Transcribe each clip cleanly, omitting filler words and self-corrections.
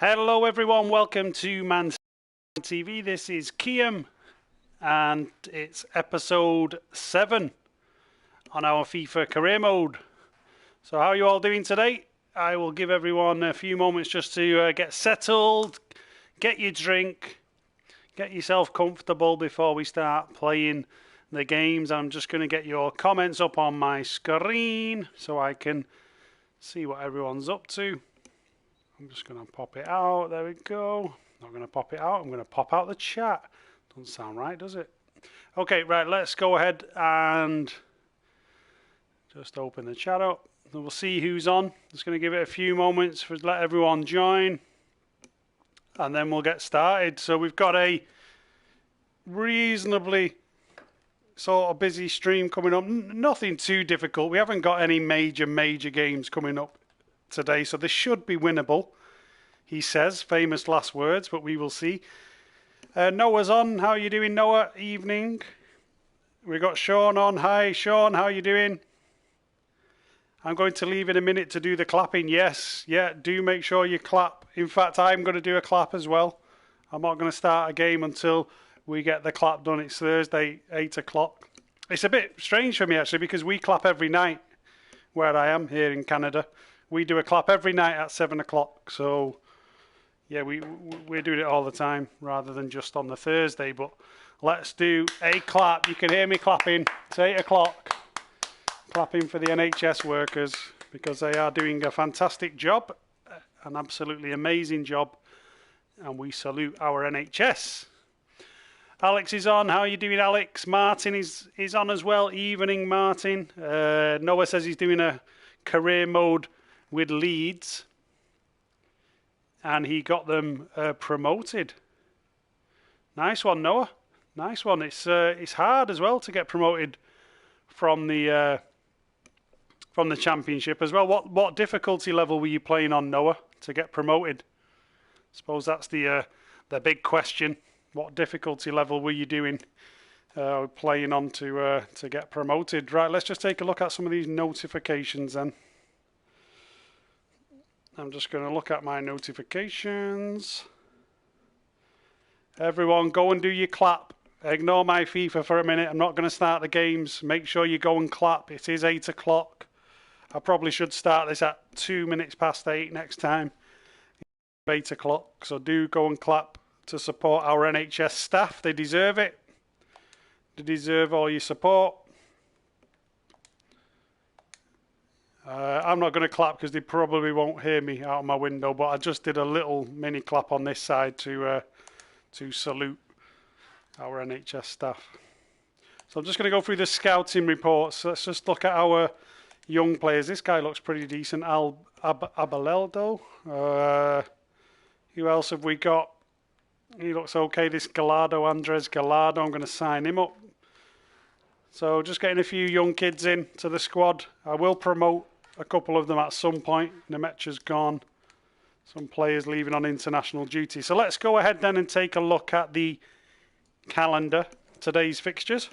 Hello everyone, welcome to Man TV. This is Kiam and it's episode 7 on our FIFA career mode. So how are you all doing today? I will give everyone a few moments just to get settled, get your drink, get yourself comfortable before we start playing the games. I'm just going to get your comments up on my screen so I can see what everyone's up to. I'm just going to pop it out. There we go. Not going to pop it out. I'm going to pop out the chat. Doesn't sound right, does it? Okay, right. Let's go ahead and just open the chat up. And we'll see who's on. Just going to give it a few moments for let everyone join, and then we'll get started. So we've got a reasonably sort of busy stream coming up. Nothing too difficult. We haven't got any major games coming up today, so this should be winnable, he says. Famous last words, but we will see. Noah's on. How are you doing, Noah? Evening. We got Sean on. Hi Sean, how are you doing? I'm going to leave in a minute to do the clapping. Yes, yeah, do make sure you clap. In fact, I'm going to do a clap as well. I'm not going to start a game until we get the clap done. It's Thursday, 8 o'clock. It's a bit strange for me actually, because we clap every night where I am here in Canada. We do a clap every night at 7 o'clock. So, yeah, we're doing it all the time rather than just on the Thursday. But let's do a clap. You can hear me clapping. It's 8 o'clock. Clapping for the NHS workers because they are doing a fantastic job. An absolutely amazing job. And we salute our NHS. Alex is on. How are you doing, Alex? Martin is on as well. Evening, Martin. Noah says he's doing a career mode with Leeds, and he got them promoted. Nice one, Noah. Nice one. It's hard as well to get promoted from the Championship as well. What difficulty level were you playing on, Noah, to get promoted? I suppose that's the big question. What difficulty level were you doing playing on to get promoted? Right, let's just take a look at some of these notifications then. I'm just going to look at my notifications. Everyone, go and do your clap. Ignore my FIFA for a minute. I'm not going to start the games. Make sure you go and clap. It is 8 o'clock. I probably should start this at 2 minutes past 8 next time. 8 o'clock. So do go and clap to support our NHS staff. They deserve it. They deserve all your support. I'm not going to clap because they probably won't hear me out of my window, but I just did a little mini clap on this side to salute our NHS staff. So I'm just going to go through the scouting reports. Let's just look at our young players. This guy looks pretty decent. Abaleldo. Who else have we got? He looks okay. This Andres Gallardo. I'm going to sign him up. So just getting a few young kids in to the squad. I will promote a couple of them at some point. Nemecha's gone. Some players leaving on international duty. So let's go ahead then and take a look at the calendar. Today's fixtures.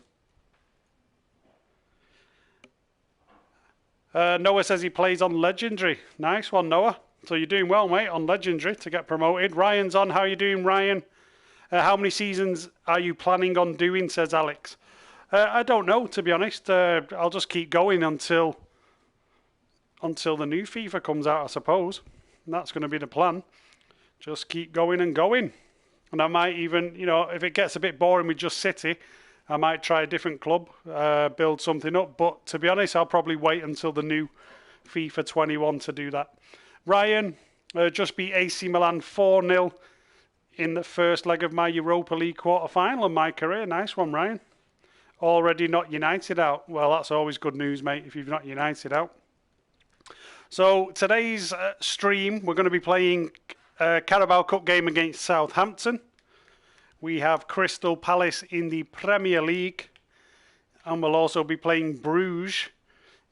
Noah says he plays on Legendary. Nice one, Noah. So you're doing well, mate, on Legendary to get promoted. Ryan's on. How are you doing, Ryan? How many seasons are you planning on doing, says Alex. I don't know, to be honest. I'll just keep going until the new FIFA comes out, I suppose. And that's going to be the plan. Just keep going and going. And I might even, if it gets a bit boring with just City, I might try a different club, build something up. But to be honest, I'll probably wait until the new FIFA 21 to do that. Ryan, just beat AC Milan 4-0 in the first leg of my Europa League quarter-final of my career. Nice one, Ryan. Already not United out. Well, that's always good news, mate, if you've not United out. So today's stream, we're going to be playing a Carabao Cup game against Southampton. We have Crystal Palace in the Premier League. And we'll also be playing Brugge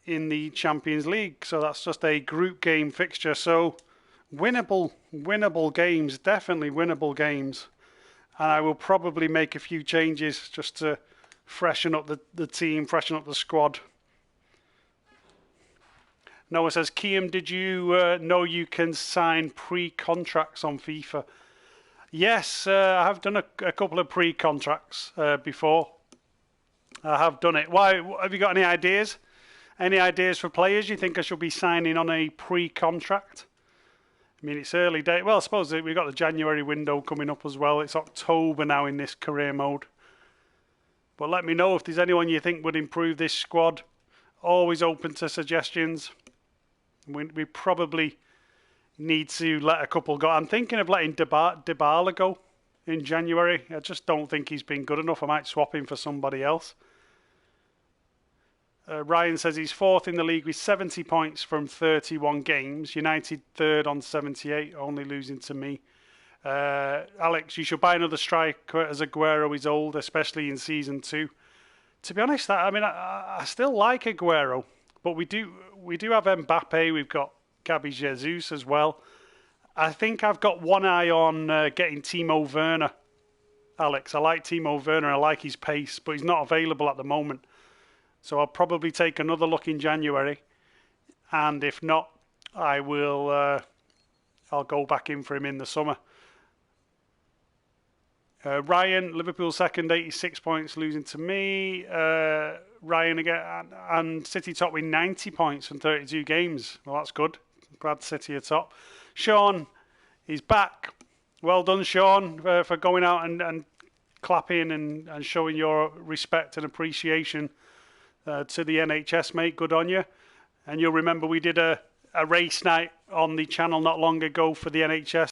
in the Champions League. So that's just a group game fixture. So winnable games, definitely winnable games. And I will probably make a few changes just to freshen up the team, freshen up the squad. Noah says, Kiam, did you know you can sign pre-contracts on FIFA? Yes, I have done a couple of pre-contracts before. I have done it. Why? Have you got any ideas? Any ideas for players you think I should be signing on a pre-contract? I mean, it's early day. Well, I suppose we've got the January window coming up as well. It's October now in this career mode. But let me know if there's anyone you think would improve this squad. Always open to suggestions. We probably need to let a couple go. I'm thinking of letting Dybala go in January. I just don't think he's been good enough. I might swap him for somebody else. Ryan says he's fourth in the league with 70 points from 31 games. United third on 78, only losing to me. Alex, you should buy another striker as Aguero is old, especially in season 2. To be honest, I still like Aguero, but we do have Mbappe. We've got Gabi Jesus as well. I think I've got one eye on getting Timo Werner. Alex, I like Timo Werner. I like his pace, but he's not available at the moment. So I'll probably take another look in January, and if not, I will. I'll go back in for him in the summer. Ryan, Liverpool second, 86 points, losing to me. Ryan again, and City top with 90 points from 32 games. Well, that's good. Glad City are top. Sean is back. Well done, Sean, for going out and clapping and showing your respect and appreciation to the NHS, mate. Good on you. And you'll remember we did a race night on the channel not long ago for the NHS.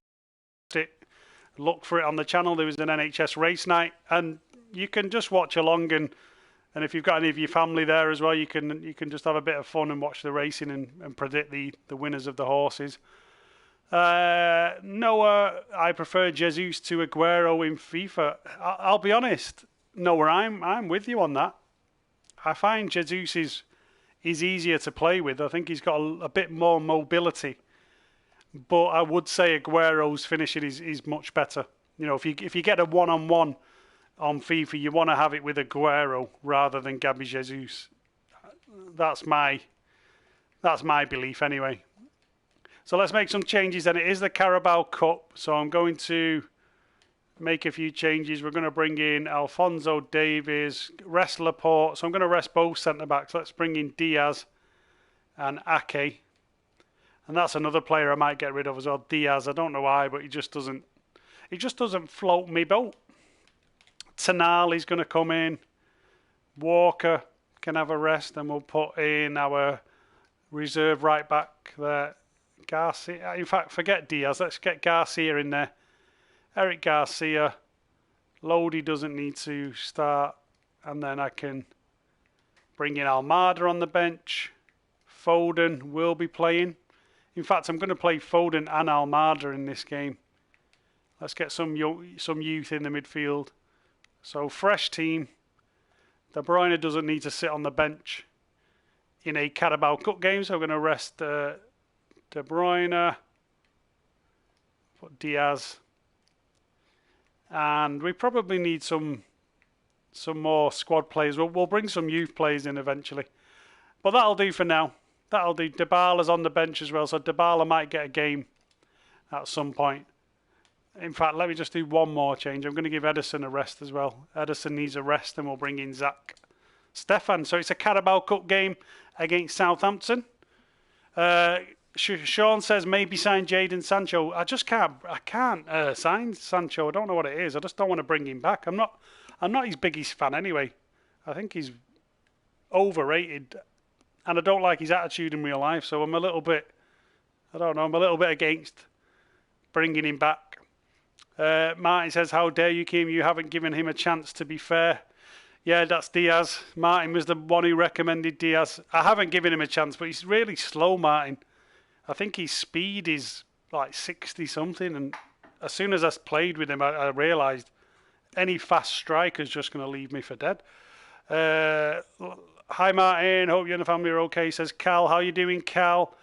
Look for it on the channel. There was an NHS race night, and you can just watch along, and if you've got any of your family there as well, you can just have a bit of fun and watch the racing and predict the winners of the horses. Noah, I prefer Jesus to Aguero in FIFA. I'll be honest, Noah, I'm with you on that. I find Jesus is easier to play with. I think he's got a bit more mobility. But I would say Aguero's finishing is much better. You know, if you get a one-on-one on FIFA, you want to have it with Aguero rather than Gabi Jesus. That's my belief anyway. So let's make some changes. And it is the Carabao Cup, so I'm going to make a few changes. We're going to bring in Alphonso Davies, rest Laporte. So I'm going to rest both centre-backs. Let's bring in Diaz and Ake. And that's another player I might get rid of as well. Diaz, I don't know why, but he just doesn't float me boat. Tonali's going to come in. Walker can have a rest, and we'll put in our reserve right back there. Garcia. In fact, forget Diaz. Let's get Garcia in there. Eric Garcia. Lodi doesn't need to start. And then I can bring in Almada on the bench. Foden will be playing. In fact, I'm going to play Foden and Almada in this game. Let's get some youth in the midfield. So, fresh team. De Bruyne doesn't need to sit on the bench in a Carabao Cup game, so I'm going to rest De Bruyne. Put Diaz. And we probably need some more squad players. We'll bring some youth players in eventually. But that'll do for now. That'll do. Dybala's on the bench as well, so Dybala might get a game at some point. In fact, let me just do one more change. I'm going to give Ederson a rest as well. Ederson needs a rest, and we'll bring in Zach Stefan. So it's a Carabao Cup game against Southampton. Sean says maybe sign Jadon Sancho. I can't sign Sancho. I don't know what it is. I just don't want to bring him back. I'm not his biggest fan anyway. I think he's overrated. And I don't like his attitude in real life, so I'm a little bit against bringing him back. Martin says, how dare you, Kiam? You haven't given him a chance, to be fair. Yeah, that's Diaz. Martin was the one who recommended Diaz. I haven't given him a chance, but he's really slow, Martin. I think his speed is like 60-something, and as soon as I played with him, I realised any fast striker's just going to leave me for dead. Hi Martin, hope you and the family are okay, says Cal. How you doing, Cal?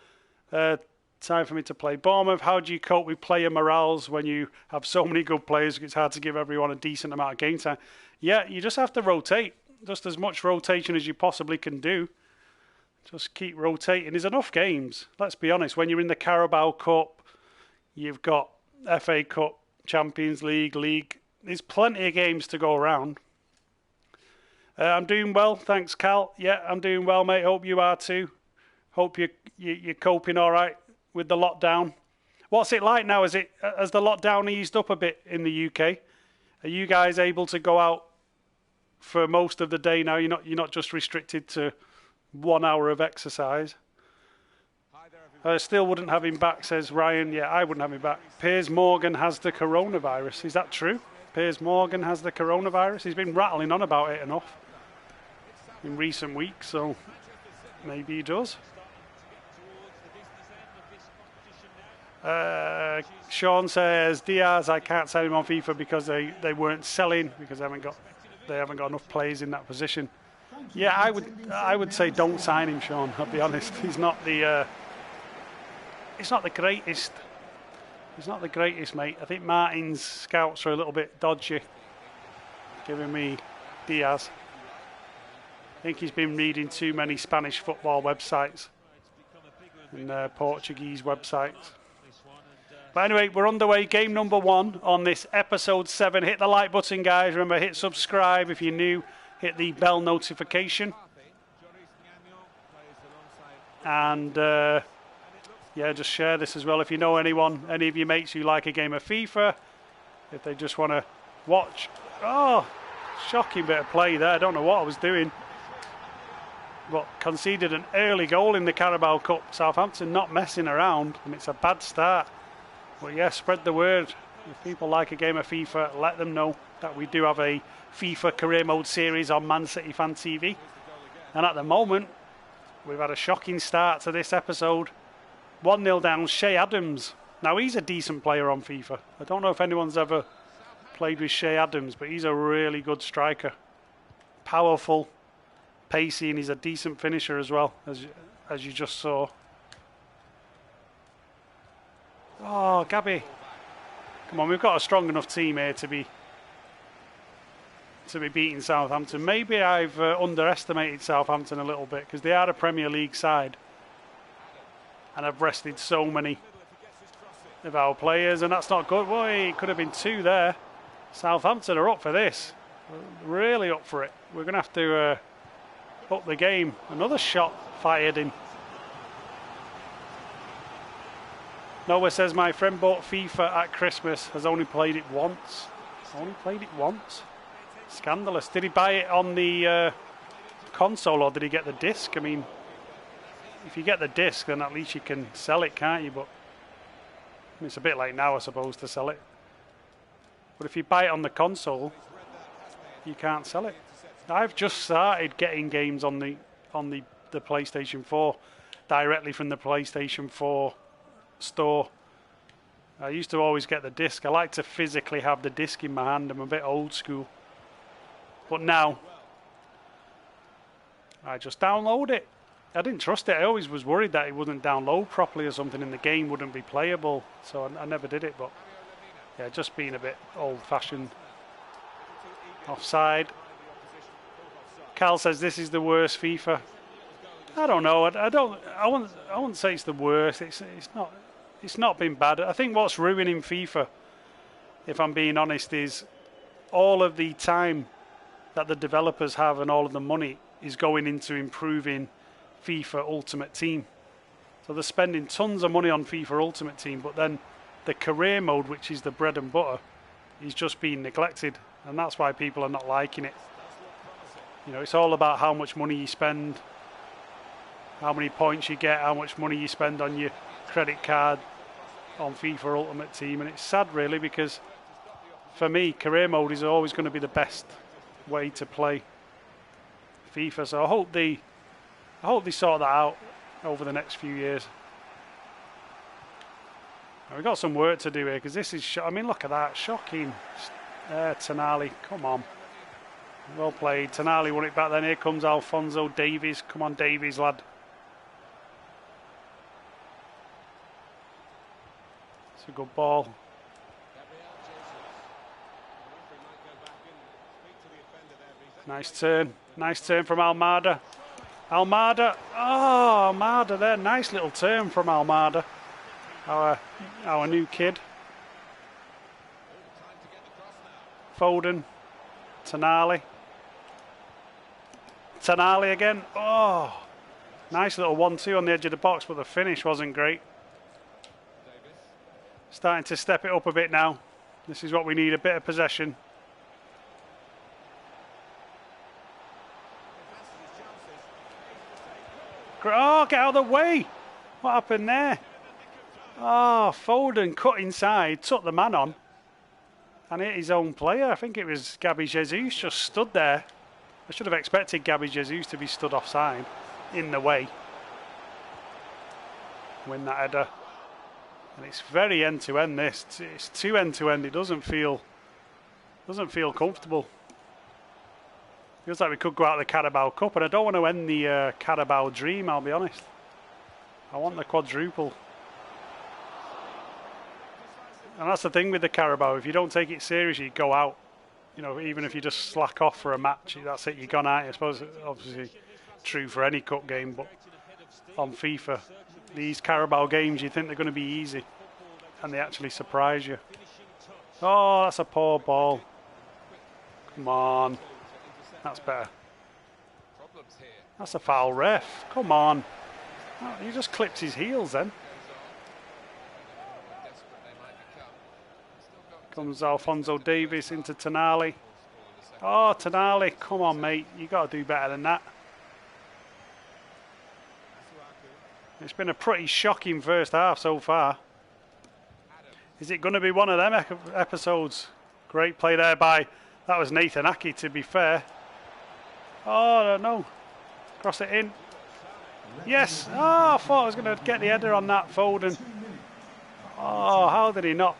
Time for me to play Bournemouth. How do you cope with player morales when you have so many good players? It's hard to give everyone a decent amount of game time. Yeah, you just have to rotate. Just as much rotation as you possibly can do. Just keep rotating. There's enough games. Let's be honest. When you're in the Carabao Cup, you've got FA Cup, Champions League. There's plenty of games to go around. I'm doing well. Thanks, Cal. Yeah, I'm doing well, mate. Hope you are too. Hope you're coping all right with the lockdown. What's it like now? Has the lockdown eased up a bit in the UK? Are you guys able to go out for most of the day now? You're not just restricted to 1 hour of exercise. I still wouldn't have him back, says Ryan. Yeah, I wouldn't have him back. Piers Morgan has the coronavirus. Is that true? Piers Morgan has the coronavirus. He's been rattling on about it enough in recent weeks, so maybe he does. Sean says Diaz, I can't sell him on FIFA because they weren't selling because they haven't got enough players in that position. Yeah, I would say don't sign him, Sean. I'll be honest. He's not the greatest. He's not the greatest, mate. I think Martin's scouts are a little bit dodgy, giving me Diaz. I think he's been reading too many Spanish football websites and Portuguese websites. But anyway, we're underway. Game number 1 on this episode 7. Hit the like button, guys. Remember, hit subscribe if you're new. Hit the bell notification. And yeah, just share this as well. If you know any of your mates who like a game of FIFA, if they just want to watch. Oh, shocking bit of play there. I don't know what I was doing. But conceded an early goal in the Carabao Cup. Southampton not messing around, and it's a bad start. But yeah, spread the word. If people like a game of FIFA, let them know that we do have a FIFA career mode series on Man City Fan TV. And at the moment, we've had a shocking start to this episode. 1-0 down, Shea Adams. Now, he's a decent player on FIFA. I don't know if anyone's ever played with Shea Adams, but he's a really good striker. Powerful, pacey, and he's a decent finisher as well, as you just saw. Oh, Gabby. Come on, we've got a strong enough team here to be beating Southampton. Maybe I've underestimated Southampton a little bit because they are a Premier League side. And I've rested so many of our players, and that's not good. Well, it could have been 2 there. Southampton are up for this. Really up for it. We're going to have to up the game. Another shot fired in. Noah says, my friend bought FIFA at Christmas, has only played it once. Only played it once? Scandalous. Did he buy it on the console, or did he get the disc? I mean, if you get the disc, then at least you can sell it, can't you? But it's a bit late now, I suppose, to sell it. But if you buy it on the console, you can't sell it. I've just started getting games on the PlayStation 4 directly from the PlayStation 4 store. I used to always get the disc. I like to physically have the disc in my hand. I'm a bit old school. But now, I just download it. I didn't trust it. I always was worried that it wouldn't download properly or something and the game wouldn't be playable. So I never did it. But yeah, just being a bit old-fashioned. Offside. Cal says this is the worst FIFA. I don't know. I wouldn't say it's the worst. It's not been bad. I think what's ruining FIFA, if I'm being honest, is all of the time that the developers have and all of the money is going into improving FIFA Ultimate Team. So they're spending tons of money on FIFA Ultimate Team, but then the career mode, which is the bread and butter, is just being neglected, and that's why people are not liking it. You know, it's all about how much money you spend, how many points you get, how much money you spend on your credit card on FIFA Ultimate Team, and it's sad really, because for me, career mode is always going to be the best way to play FIFA. So I hope they sort that out over the next few years. And we've got some work to do here, because this is, I mean, look at that, shocking. Tonali, come on. Well played. Tonali won it back then. Here comes Alphonso Davies. Come on, Davies, lad. It's a good ball. Nice turn. Nice turn from Almada. Almada. Oh, Almada there. Nice little turn from Almada. Our new kid. Foden. Tonali. Tonali again. Oh, nice little 1-2 on the edge of the box, but the finish wasn't great. Starting to step it up a bit now. This is what we need, a bit of possession. Oh, get out of the way. What happened there? Oh, Foden cut inside, took the man on, and hit his own player. I think it was Gabby Jesus just stood there. I should have expected Gabby Jesus to be stood offside, in the way. Win that header. And it's very end-to-end this. It's too end-to-end. It doesn't feel comfortable. Feels like we could go out of the Carabao Cup, and I don't want to end the Carabao dream, I'll be honest. I want the quadruple. And that's the thing with the Carabao. If you don't take it seriously, you go out. You know, even if you just slack off for a match, that's it, you're gone out. I suppose obviously true for any cup game, but on FIFA, these Carabao games, you think they're going to be easy, and they actually surprise you. Oh, that's a poor ball. Come on. That's better. That's a foul, ref. Come on. Oh, he just clipped his heels then. Comes Alphonso Davies into Tonali. Oh, Tonali, come on, mate. You got to do better than that. It's been a pretty shocking first half so far. Is it going to be one of them episodes? Great play there by, that was Nathan Aki, to be fair. Oh, no. Cross it in. Yes. Oh, I thought I was going to get the header on that, Foden. Oh, how did he not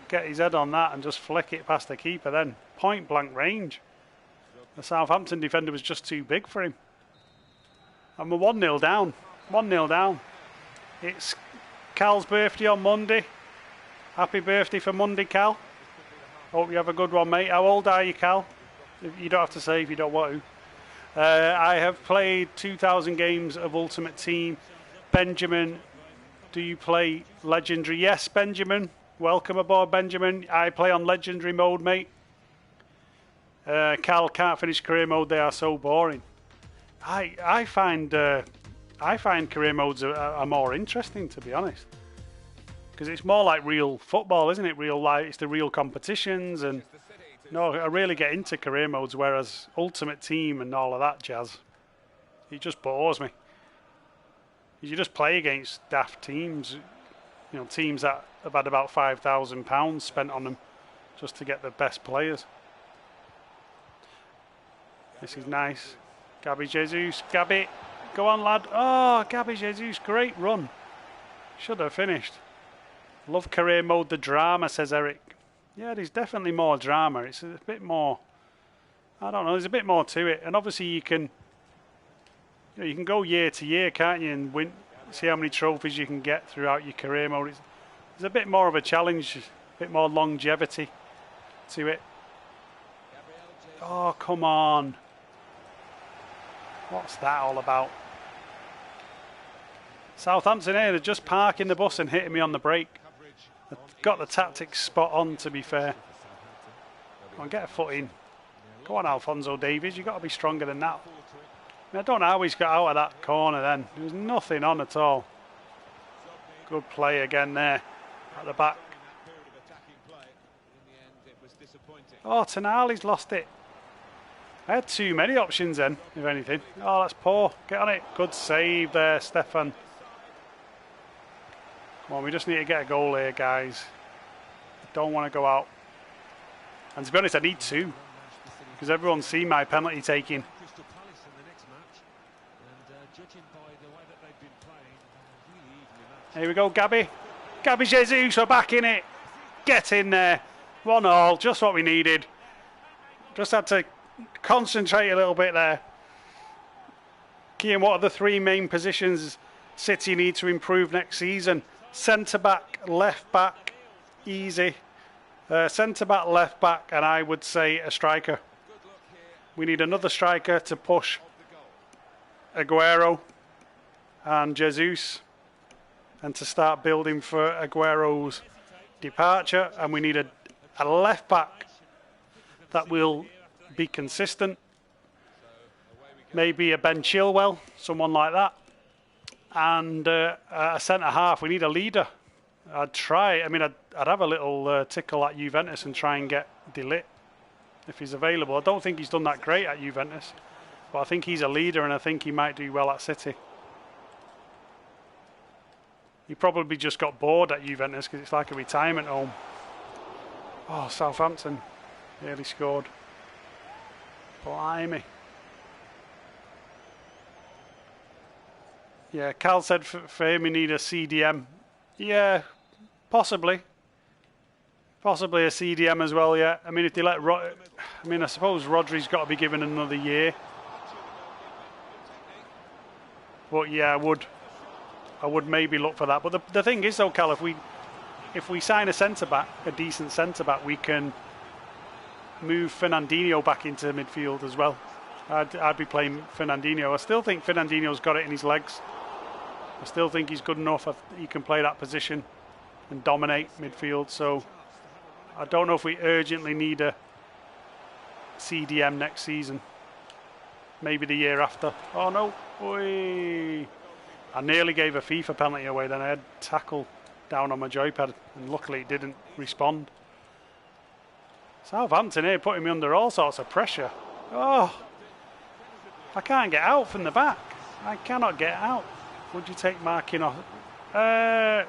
get his head on that and just flick it past the keeper then? Point blank range. The Southampton defender was just too big for him. And we're 1-0 down. 1-0 down. It's Cal's birthday on Monday. Happy birthday for Monday, Cal. Hope you have a good one, mate. How old are you, Cal? You don't have to say if you don't want to. I have played 2,000 games of Ultimate Team. Benjamin, do you play Legendary? Yes, Benjamin. Welcome aboard, Benjamin. I play on Legendary mode, mate. Cal can't finish career mode. They are so boring. I find career modes are more interesting, to be honest, because it's more like real football, isn't it? Real life. It's the real competitions, and no, I really get into career modes. Whereas Ultimate Team and all of that jazz, it just bores me. You just play against daft teams, you know, teams that have had about £5,000 spent on them just to get the best players. This is nice. Gabby Jesus, Gabby, go on, lad. Oh, Gabby Jesus, great run. Should have finished. Love career mode, the drama, says Eric. Yeah, there's definitely more drama. It's a bit more, I don't know, there's a bit more to it. And obviously you can go year to year, can't you, and win, see how many trophies you can get throughout your career mode. There's a bit more of a challenge, a bit more longevity to it. Oh, come on. What's that all about? Southampton here, they're just parking the bus and hitting me on the brake. They've got the tactics spot on, to be fair. Come on, get a foot in. Go on, Alphonso Davies, you've got to be stronger than that. I don't know how he's got out of that corner then. There was nothing on at all. Good play again there at the back. Oh, Tonali's lost it. I had too many options then, if anything. Oh, that's poor. Get on it. Good save there, Stefan. Come on, we just need to get a goal here, guys. Don't want to go out. And to be honest, I need two, because everyone's seen my penalty taking. Here we go, Gabby. Gabby Jesus, we're back in it. Get in there. 1-1, just what we needed. Just had to concentrate a little bit there. Kiam, what are the three main positions City need to improve next season? Centre-back, left-back, easy. Centre-back, left-back, and I would say a striker. We need another striker to push Aguero and Jesus, and to start building for Aguero's departure. And we need a left back that will be consistent. Maybe a Ben Chilwell, someone like that. And a centre half. We need a leader. I'd try. I mean, I'd have a little tickle at Juventus and try and get De Ligt if he's available. I don't think he's done that great at Juventus, but I think he's a leader, and I think he might do well at City. He probably just got bored at Juventus because it's like a retirement home. Oh, Southampton nearly scored. Blimey. Yeah, Cal said for him he need a CDM. Yeah, possibly. Possibly a CDM as well, yeah. I mean, if they let... I suppose Rodri's got to be given another year. But yeah, I would maybe look for that. But the thing is though, Cal, if we sign a centre-back, a decent centre-back, we can move Fernandinho back into midfield as well. I'd be playing Fernandinho. I still think Fernandinho's got it in his legs. I still think he's good enough. He can play that position and dominate midfield. So I don't know if we urgently need a CDM next season. Maybe the year after. Oh no. Oy. I nearly gave a FIFA penalty away. Then I had tackle down on my joypad, and luckily it didn't respond. Southampton here putting me under all sorts of pressure. Oh, I can't get out from the back. I cannot get out. Would you take Marquinhos? I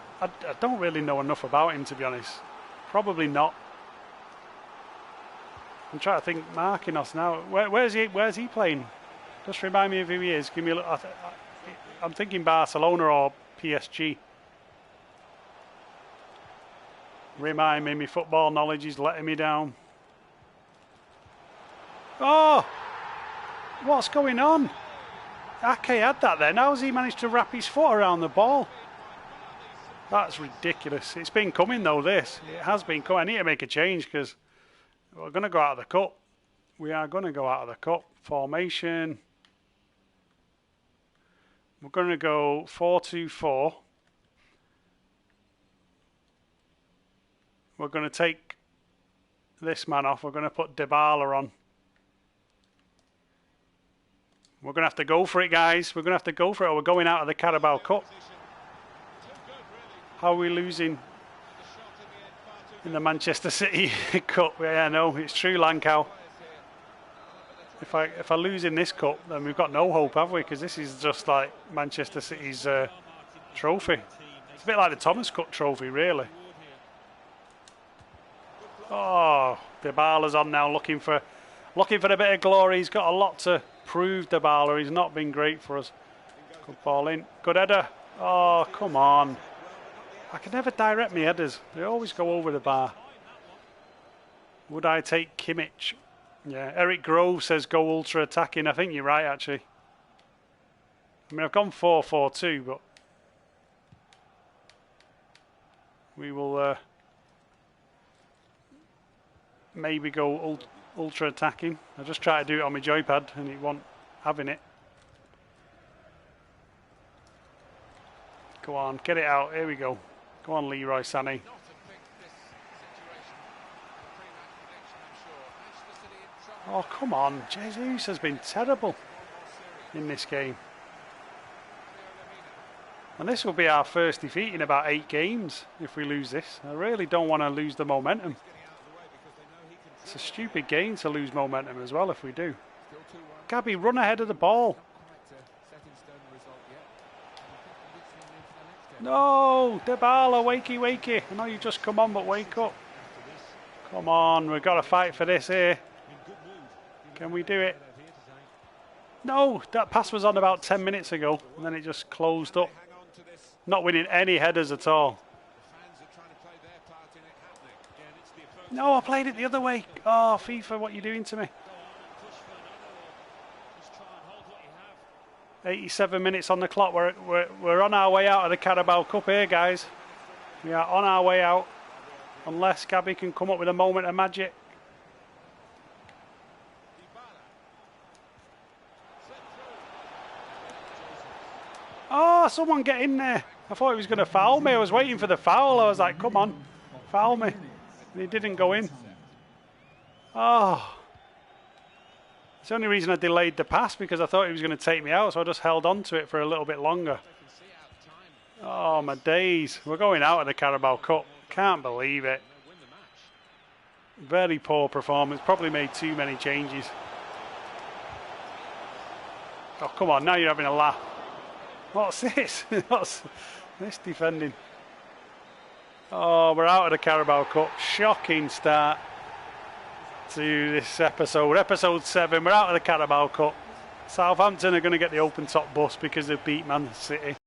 don't really know enough about him, to be honest. Probably not. I'm trying to think. Marquinhos now. Where's he playing? Just remind me of who he is. Give me a look. I'm thinking Barcelona or PSG. Remind me, my football knowledge is letting me down. Oh! What's going on? Ake had that then. How's he managed to wrap his foot around the ball? That's ridiculous. It's been coming though, this. It has been coming. I need to make a change because we're going to go out of the cup. We are going to go out of the cup. Formation. We're going to go 4-2-4. We're going to take this man off. We're going to put Dybala on. We're going to have to go for it, guys. We're going to have to go for it, or we're going out of the Carabao Cup. How are we losing in the Manchester City Cup? Yeah, I know. It's true, Lankow. If I lose in this cup, then we've got no hope, have we? Because this is just like Manchester City's trophy. It's a bit like the Thomas Cup trophy, really. Oh, Dybala's on now, looking for a bit of glory. He's got a lot to prove, Dybala. He's not been great for us. Good ball in. Good header. Oh, come on. I can never direct my headers. They always go over the bar. Would I take Kimmich? Yeah, Eric Grove says go ultra attacking. I think you're right, actually. I mean, I've gone 4-4-2, but we will maybe go ultra attacking. I just try to do it on my joypad and it wasn't having it. Go on, get it out. Here we go. Go on, Leroy Sané. Oh, come on. Jesus has been terrible in this game. And this will be our first defeat in about 8 games if we lose this. I really don't want to lose the momentum. It's a stupid game to lose momentum as well if we do. Gabby, run ahead of the ball. No, Dybala, wakey. I know you just come on, but wake up. Come on, we've got to fight for this here. Can we do it? No, that pass was on about 10 minutes ago, and then it just closed up. Not winning any headers at all. No, I played it the other way. Oh, FIFA, what are you doing to me? 87 minutes on the clock. We're on our way out of the Carabao Cup here, guys. We are on our way out. Unless Gabby can come up with a moment of magic. someone get in there. I thought he was going to foul me. I was waiting for the foul. I was like, come on, foul me. And he didn't go in. Oh. It's the only reason I delayed the pass, because I thought he was going to take me out, so I just held on to it for a little bit longer. Oh, my days. We're going out of the Carabao Cup. Can't believe it. Very poor performance. Probably made too many changes. Oh, come on. Now you're having a laugh. What's this? What's this defending? Oh, we're out of the Carabao Cup. Shocking start to this episode. Episode 7. We're out of the Carabao Cup. Southampton are going to get the open top bus because they've beat Man City.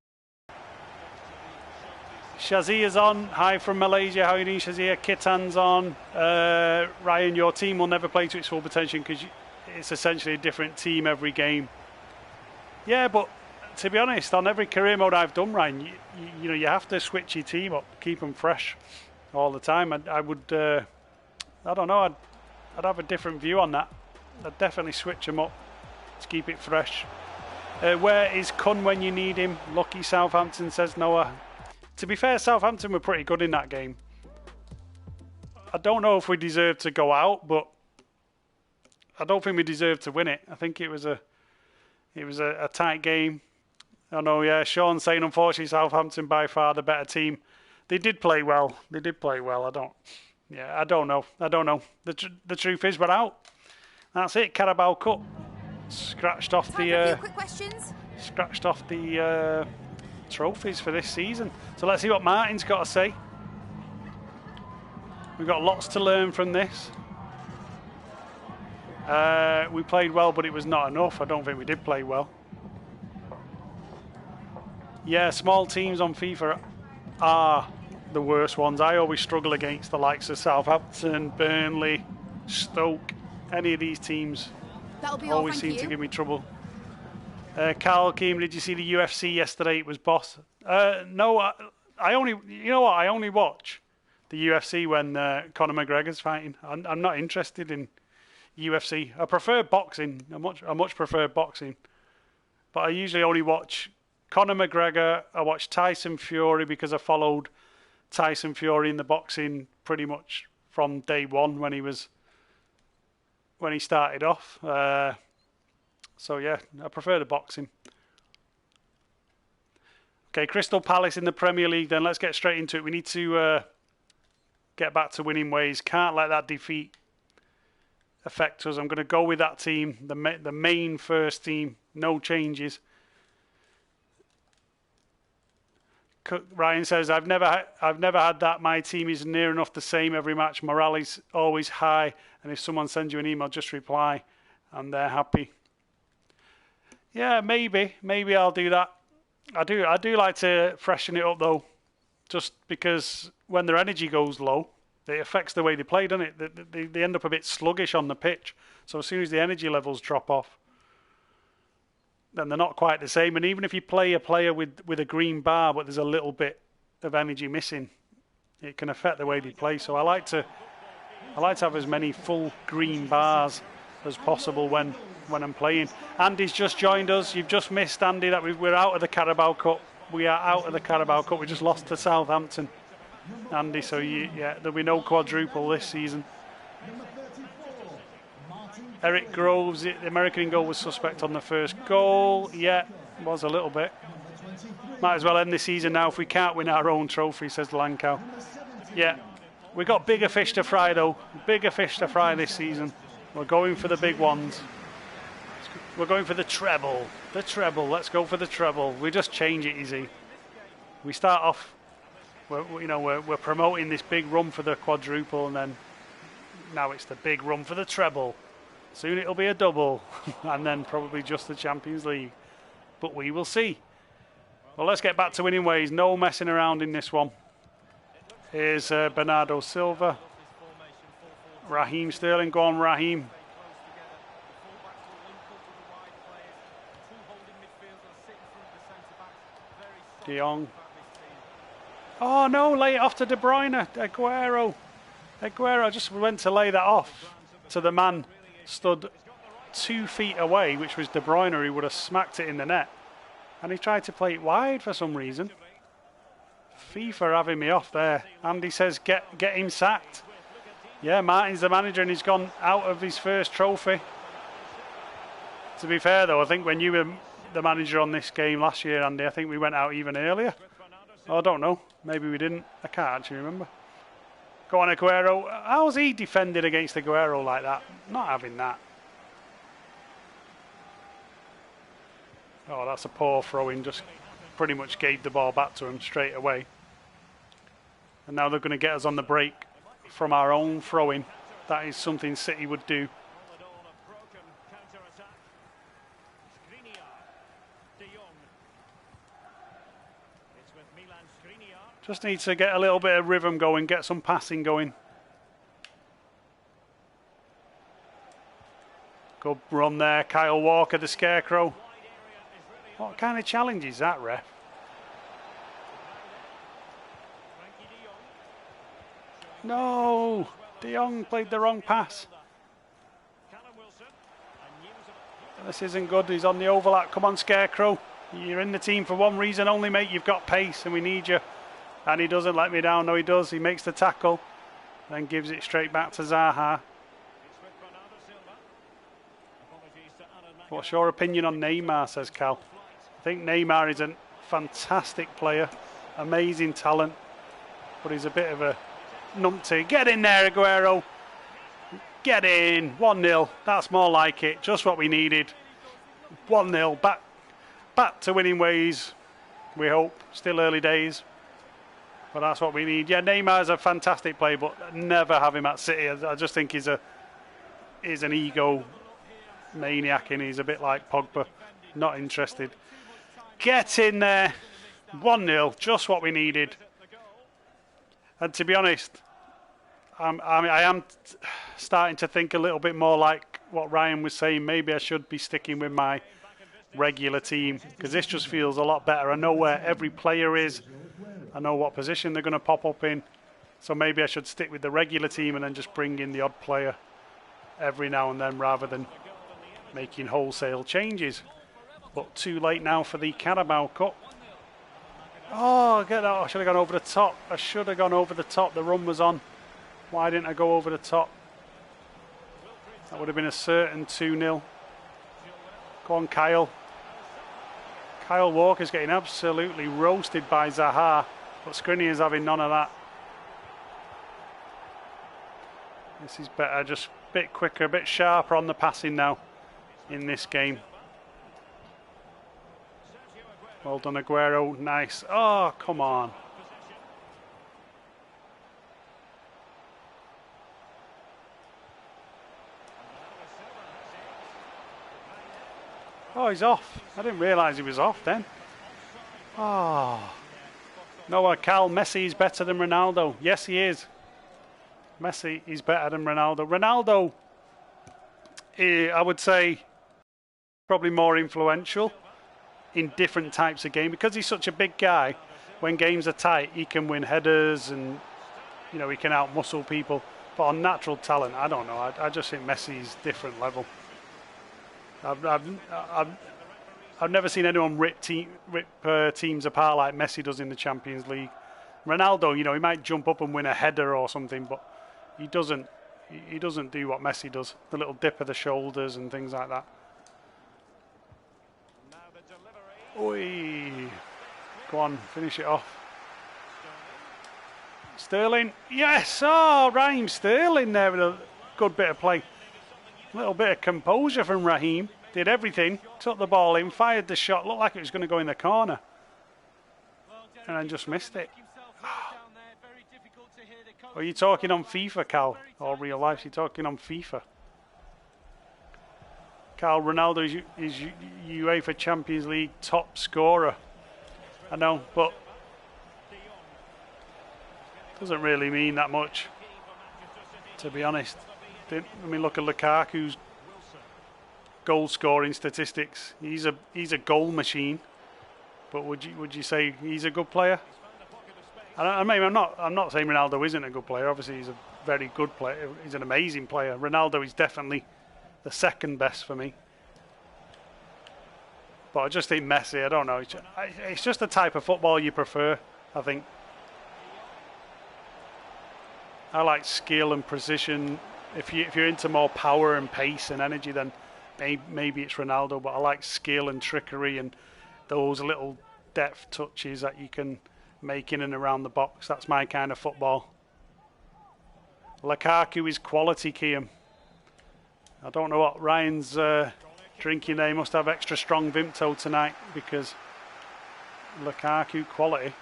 Shazia's on. Hi from Malaysia. How are you doing, Shazia? Kitan's on. Ryan, your team will never play to its full potential because it's essentially a different team every game. Yeah, but to be honest, on every career mode I've done, Ryan, you know, you have to switch your team up, keep them fresh all the time. I would, I don't know, I'd have a different view on that. I'd definitely switch them up to keep it fresh. Where is Kun when you need him? Lucky Southampton, says Noah. To be fair, Southampton were pretty good in that game. I don't know if we deserved to go out, but I don't think we deserved to win it. I think it was a tight game. I know, yeah. Sean saying, unfortunately, Southampton by far the better team. They did play well. They did play well. I don't know. The truth is, we're out. That's it. Carabao Cup. Scratched off the trophies for this season. So let's see what Martin's got to say. We've got lots to learn from this. We played well, but it was not enough. I don't think we did play well. Yeah, small teams on FIFA are the worst ones. I always struggle against the likes of Southampton, Burnley, Stoke. Any of these teams always seem to give me trouble. Carl Kiam, did you see the UFC yesterday? It was boss. No, I only, you know what? I only watch the UFC when Conor McGregor's fighting. I'm not interested in UFC. I prefer boxing. I much prefer boxing. But I usually only watch Conor McGregor. I watch Tyson Fury because I followed Tyson Fury in the boxing pretty much from day one when he started off. So yeah, I prefer the boxing. Okay, Crystal Palace in the Premier League then. Let's get straight into it. We need to get back to winning ways. Can't let that defeat affect us. I'm going to go with that team, the main first team. No changes. Ryan says, I've never had that. My team is near enough the same every match. Morale is always high. And if someone sends you an email, just reply. And they're happy. Yeah, maybe I'll do that. I do like to freshen it up though, just because when their energy goes low, it affects the way they play, doesn't it? They end up a bit sluggish on the pitch. So as soon as the energy levels drop off, then they're not quite the same. And even if you play a player with a green bar, but there's a little bit of energy missing, it can affect the way they play. So I like to have as many full green bars as possible when I'm playing. Andy's just joined us. You've just missed, Andy, that we're out of the Carabao Cup. We are out of the Carabao Cup. We just lost to Southampton, Andy. So yeah, there'll be no quadruple this season. Eric Groves, the American goal, was suspect on the first goal. Yeah, was a little bit. Might as well end the season now if we can't win our own trophy, says Lankow. Yeah, we got bigger fish to fry though. Bigger fish to fry this season. We're going for the big ones. We're going for the treble. The treble. Let's go for the treble. We just change it easy. We start off, we're promoting this big run for the quadruple, and then now it's the big run for the treble. Soon it'll be a double, and then probably just the Champions League. But we will see. Well, let's get back to winning ways. No messing around in this one. Here's Bernardo Silva. Raheem Sterling. Go on, Raheem. De Jong. Oh no, lay it off to De Bruyne. Aguero just went to lay that off to the man stood 2 feet away, which was De Bruyne, who would have smacked it in the net. And he tried to play it wide for some reason. FIFA having me off there. Andy says get him sacked. Yeah, Martin's the manager and he's gone out of his first trophy. To be fair though, I think when you were the manager on this game last year, Andy, I think we went out even earlier. Oh, I don't know. Maybe we didn't. I can't actually remember. Go on, Aguero. How's he defended against Aguero like that? Not having that. Oh, that's a poor throw-in. Just pretty much gave the ball back to him straight away. And now they're going to get us on the break from our own throw-in. That is something City would do. Just need to get a little bit of rhythm going, get some passing going. Good run there, Kyle Walker, the scarecrow. What kind of challenge is that, ref? No, De Jong played the wrong pass. This isn't good, he's on the overlap. Come on, Scarecrow. You're in the team for one reason only, mate. You've got pace and we need you. And he doesn't let me down. No, he does. He makes the tackle. Then gives it straight back to Zaha. What's your opinion on Neymar, says Cal. I think Neymar is a fantastic player. Amazing talent. But he's a bit of a numpty. Get in there, Aguero. Get in. 1-0. That's more like it. Just what we needed. 1-0. Back to winning ways. We hope. Still early days. But that's what we need. Yeah, Neymar is a fantastic player, but never have him at City. I just think he's an ego maniac and he's a bit like Pogba. Not interested. Get in there. 1-0. Just what we needed. And to be honest, I am starting to think a little bit more like what Ryan was saying. Maybe I should be sticking with my regular team because this just feels a lot better. I know where every player is. I know what position they're going to pop up in. So maybe I should stick with the regular team and then just bring in the odd player every now and then rather than making wholesale changes. But too late now for the Carabao Cup. Oh, get out. I should have gone over the top. I should have gone over the top. The run was on. Why didn't I go over the top? That would have been a certain 2-0. Go on, Kyle. Kyle Walker's getting absolutely roasted by Zaha, but Skriniar's having none of that. This is better, just a bit quicker, a bit sharper on the passing now in this game. Well done, Aguero. Nice. Oh, come on. Oh, he's off. I didn't realise he was off then. Oh. No, Cal, Messi is better than Ronaldo. Yes, he is. Messi is better than Ronaldo. Ronaldo, I would say, probably more influential in different types of game because he's such a big guy. When games are tight, he can win headers and, you know, he can out-muscle people. But on natural talent, I don't know. I just think Messi's different level. I've never seen anyone rip teams apart like Messi does in the Champions League. Ronaldo, you know, he might jump up and win a header or something, but he doesn't do what Messi does. The little dip of the shoulders and things like that. Oi. Go on, finish it off. Sterling. Yes! Oh, Raheem Sterling there with a good bit of play. A little bit of composure from Raheem. Did everything. Took the ball in, fired the shot. Looked like it was going to go in the corner. And then just missed it. Are you talking on FIFA, Cal? Or real life? You're talking on FIFA. Cal, Ronaldo is UEFA Champions League top scorer. I know, but doesn't really mean that much, to be honest. I mean, look at Lukaku's goal scoring statistics. He's a goal machine. But would you say he's a good player? I mean, I'm not saying Ronaldo isn't a good player. Obviously, he's a very good player. He's an amazing player. Ronaldo is definitely the second best for me. But I just think Messi, I don't know. It's just the type of football you prefer, I think. I like skill and precision. If you're into more power and pace and energy, then maybe it's Ronaldo. But I like skill and trickery and those little depth touches that you can make in and around the box. That's my kind of football. Lukaku is quality, Kiam. I don't know what Ryan's drinking there. He must have extra strong Vimto tonight because Lukaku quality.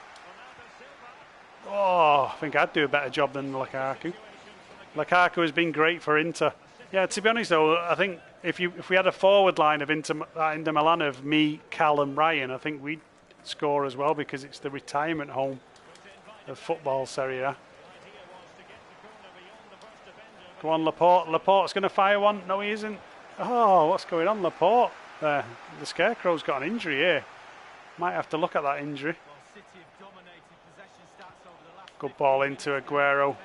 Oh, I think I'd do a better job than Lukaku. Lukaku has been great for Inter. Yeah, to be honest though, I think if we had a forward line of Inter Milan of me, Cal and Ryan, I think we'd score as well because it's the retirement home of football Serie A. Go on, Laporte. Laporte's going to fire one. No, he isn't. Oh, what's going on, Laporte? The Scarecrow's got an injury here. Might have to look at that injury. Good ball into Aguero.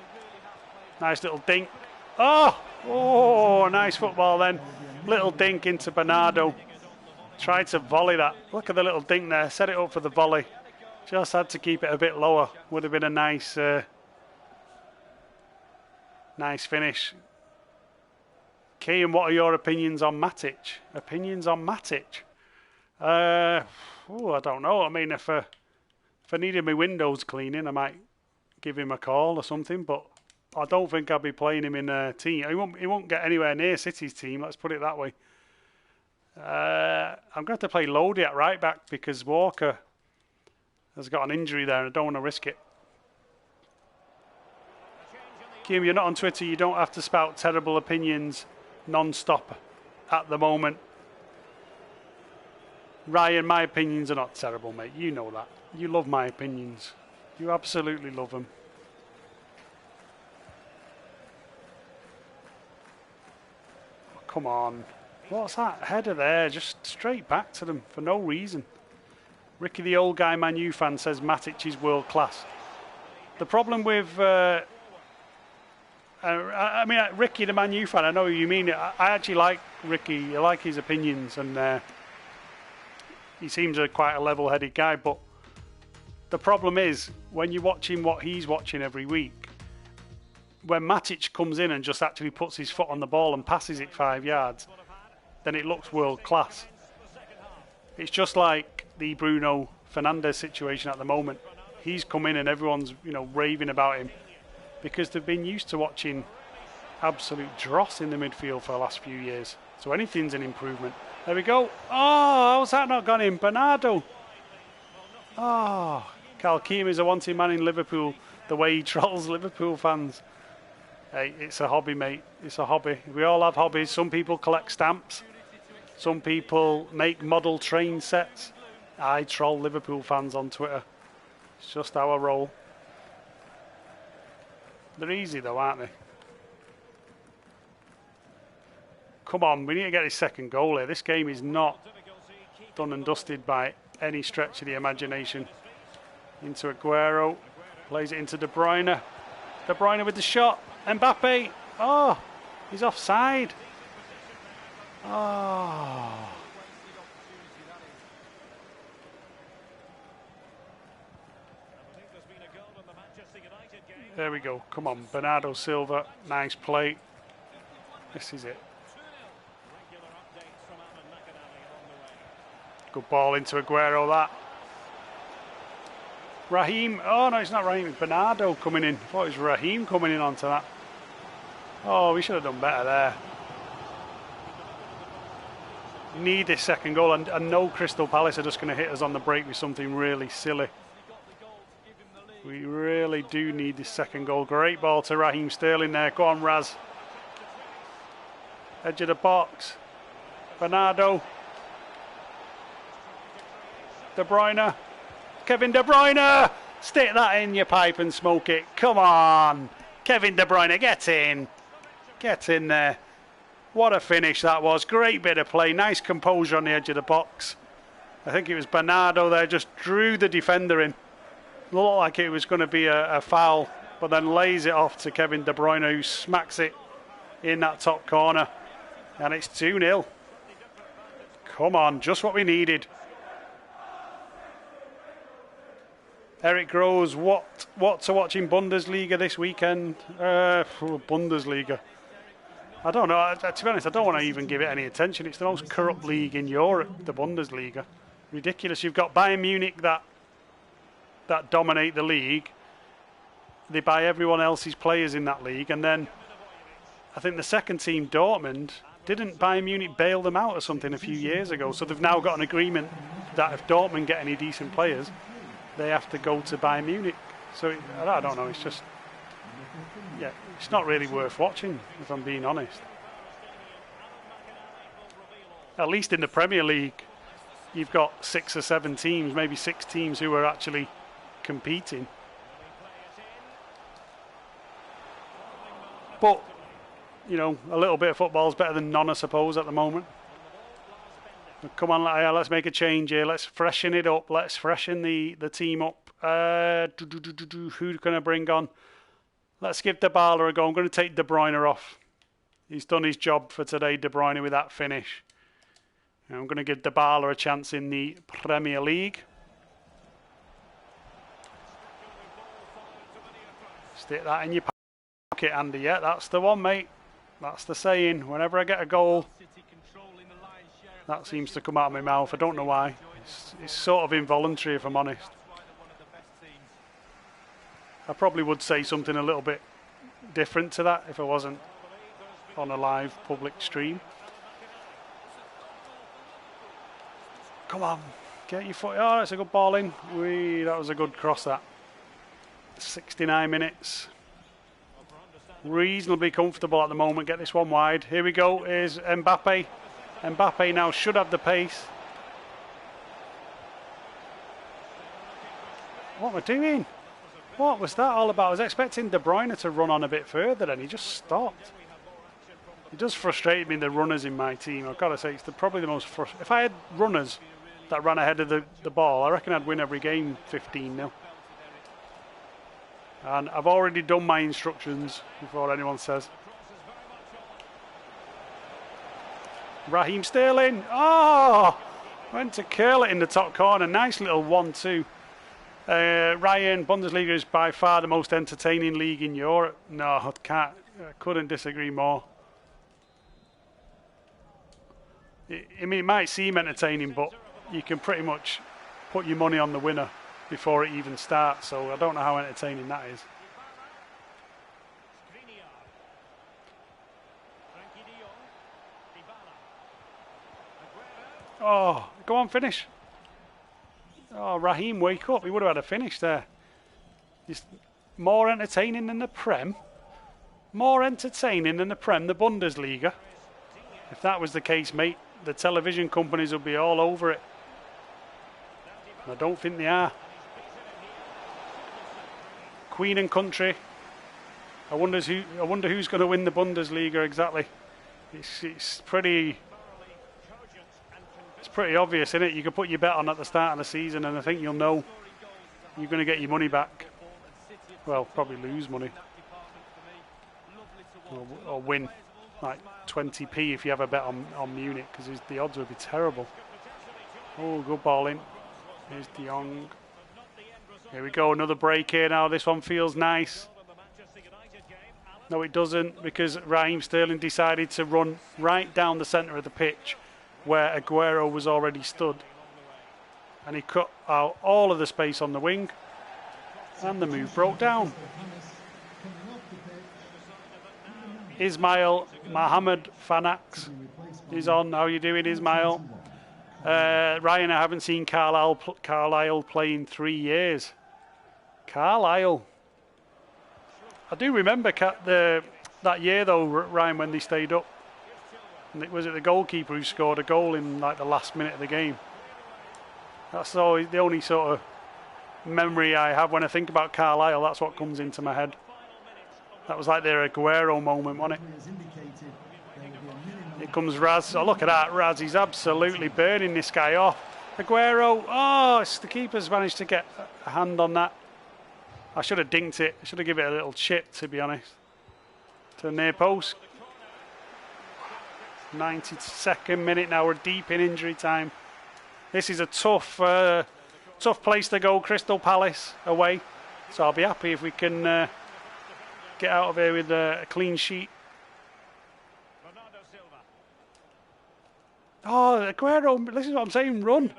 Nice little dink. Oh, nice football then. Little dink into Bernardo. Tried to volley that. Look at the little dink there. Set it up for the volley. Just had to keep it a bit lower. Would have been a nice finish. Kiam, what are your opinions on Matic? I don't know. I mean, if I needed my windows cleaning, I might give him a call or something, but I don't think I'll be playing him in a team. He won't get anywhere near City's team, let's put it that way. I'm going to have to play Lodi at right back because Walker has got an injury there and I don't want to risk it. Kiam, you're not on Twitter. You don't have to spout terrible opinions non-stop at the moment. Ryan, my opinions are not terrible, mate. You know that. You love my opinions. You absolutely love them. Oh, come on. What's that header there? Just straight back to them for no reason. Ricky, the old guy Man U fan, says Matic is world class. The problem with... Ricky, the Man U fan, I know what you mean. I actually like Ricky. I like his opinions, and he seems quite a level-headed guy. But the problem is, when you're watching what he's watching every week, when Matic comes in and just actually puts his foot on the ball and passes it 5 yards, then it looks world-class. It's just like the Bruno Fernandes situation at the moment. He's come in and everyone's raving about him, because they've been used to watching absolute dross in the midfield for the last few years. So anything's an improvement. There we go. Oh, how's that not gone in? Bernardo. Oh, Carl Kiam is a wanted man in Liverpool, the way he trolls Liverpool fans. Hey, it's a hobby, mate. It's a hobby. We all have hobbies. Some people collect stamps. Some people make model train sets. I troll Liverpool fans on Twitter. It's just how I roll. They're easy though, aren't they? Come on, we need to get his second goal here. This game is not done and dusted by any stretch of the imagination. Into Aguero. Plays it into De Bruyne. De Bruyne with the shot. Mbappe. Oh, he's offside. Oh. There we go. Come on, Bernardo Silva. Nice play. This is it. Good ball into Aguero, that. Raheem. Oh, no, it's not Raheem. It's Bernardo coming in. I thought it was Raheem coming in onto that. Oh, we should have done better there. Need this second goal. And I know Crystal Palace are just going to hit us on the break with something really silly. We really do need this second goal. Great ball to Raheem Sterling there. Go on, Raz. Edge of the box. Bernardo. De Bruyne. Kevin De Bruyne. Stick that in your pipe and smoke it. Come on. Kevin De Bruyne, get in. Get in there. What a finish that was. Great bit of play. Nice composure on the edge of the box. I think it was Bernardo there. Just drew the defender in. Looked like it was going to be a foul, but then lays it off to Kevin De Bruyne, who smacks it in that top corner. And it's 2-0. Come on, just what we needed. Eric Rose, what to watch in Bundesliga this weekend? Bundesliga. I don't know. To be honest, I don't want to even give it any attention. It's the most corrupt league in Europe, the Bundesliga. Ridiculous. You've got Bayern Munich that dominate the league. They buy everyone else's players in that league, and then I think the second team, Dortmund, didn't Bayern Munich bail them out or something a few years ago? So they've now got an agreement that if Dortmund get any decent players, they have to go to Bayern Munich. So I don't know. It's just, yeah, it's not really worth watching, if I'm being honest. At least in the Premier League, you've got 6 or 7 teams, maybe 6 teams who are actually competing. But, you know, a little bit of football is better than none, I suppose, at the moment. But come on, let's make a change here. Let's freshen it up. Let's freshen the team up. Who can I bring on? Let's give Dybala a go. I'm going to take De Bruyne off. He's done his job for today, De Bruyne, with that finish. And I'm going to give Dybala a chance in the Premier League. Stick that in your pocket, Andy. Yeah, that's the one, mate. That's the saying. Whenever I get a goal, that seems to come out of my mouth. I don't know why. It's sort of involuntary, if I'm honest. I probably would say something a little bit different to that if I wasn't on a live public stream. Come on, get your foot. Oh, that's a good ball in. That was a good cross, that. 69 minutes. Reasonably comfortable at the moment. Get this one wide. Here we go. Here's Mbappe. Mbappe now should have the pace. What am I doing? What was that all about? I was expecting De Bruyne to run on a bit further and he just stopped. It does frustrate me, the runners in my team. I've got to say, it's probably the most frustrating. If I had runners that ran ahead of the ball, I reckon I'd win every game 15-0. And I've already done my instructions before anyone says. Raheem Sterling. Oh! Went to curl it in the top corner. Nice little 1-2. Ryan, Bundesliga is by far the most entertaining league in Europe. No, I couldn't disagree more. I mean, it might seem entertaining, but you can pretty much put your money on the winner before it even starts. So I don't know how entertaining that is. Oh, go on, finish. Oh, Raheem, wake up. He would have had a finish there. It's more entertaining than the Prem. More entertaining than the Prem, the Bundesliga. If that was the case, mate, the television companies would be all over it. And I don't think they are. Queen and country. I wonder who's going to win the Bundesliga exactly. It's pretty obvious, isn't it? You can put your bet on at the start of the season and I think you'll know you're going to get your money back. Well, probably lose money. Or win like 20p if you have a bet on Munich, because the odds would be terrible. Oh, good ball in. Here's De Jong. Here we go, another break here now. This one feels nice. No, it doesn't, because Raheem Sterling decided to run right down the centre of the pitch where Aguero was already stood. And he cut out all of the space on the wing. And the move broke down. Ismail Mohamed Fanax is on. How are you doing, Ismail? Ryan, I haven't seen Carlisle play in 3 years. Carlisle. I do remember that year though, Ryan, when they stayed up. And was it the goalkeeper who scored a goal in like the last minute of the game? That's the only sort of memory I have when I think about Carlisle. That's what comes into my head. That was like their Aguero moment, wasn't it? Here comes Raz. Oh, look at that, Raz. He's absolutely burning this guy off. Aguero. Oh, the keeper's managed to get a hand on that. I should have dinked it. I should have given it a little chip, to be honest. To the near post. 92nd minute now. We're deep in injury time. This is a tough tough place to go, Crystal Palace away. So I'll be happy if we can get out of here with a clean sheet. Oh, Aguero, this is what I'm saying, run.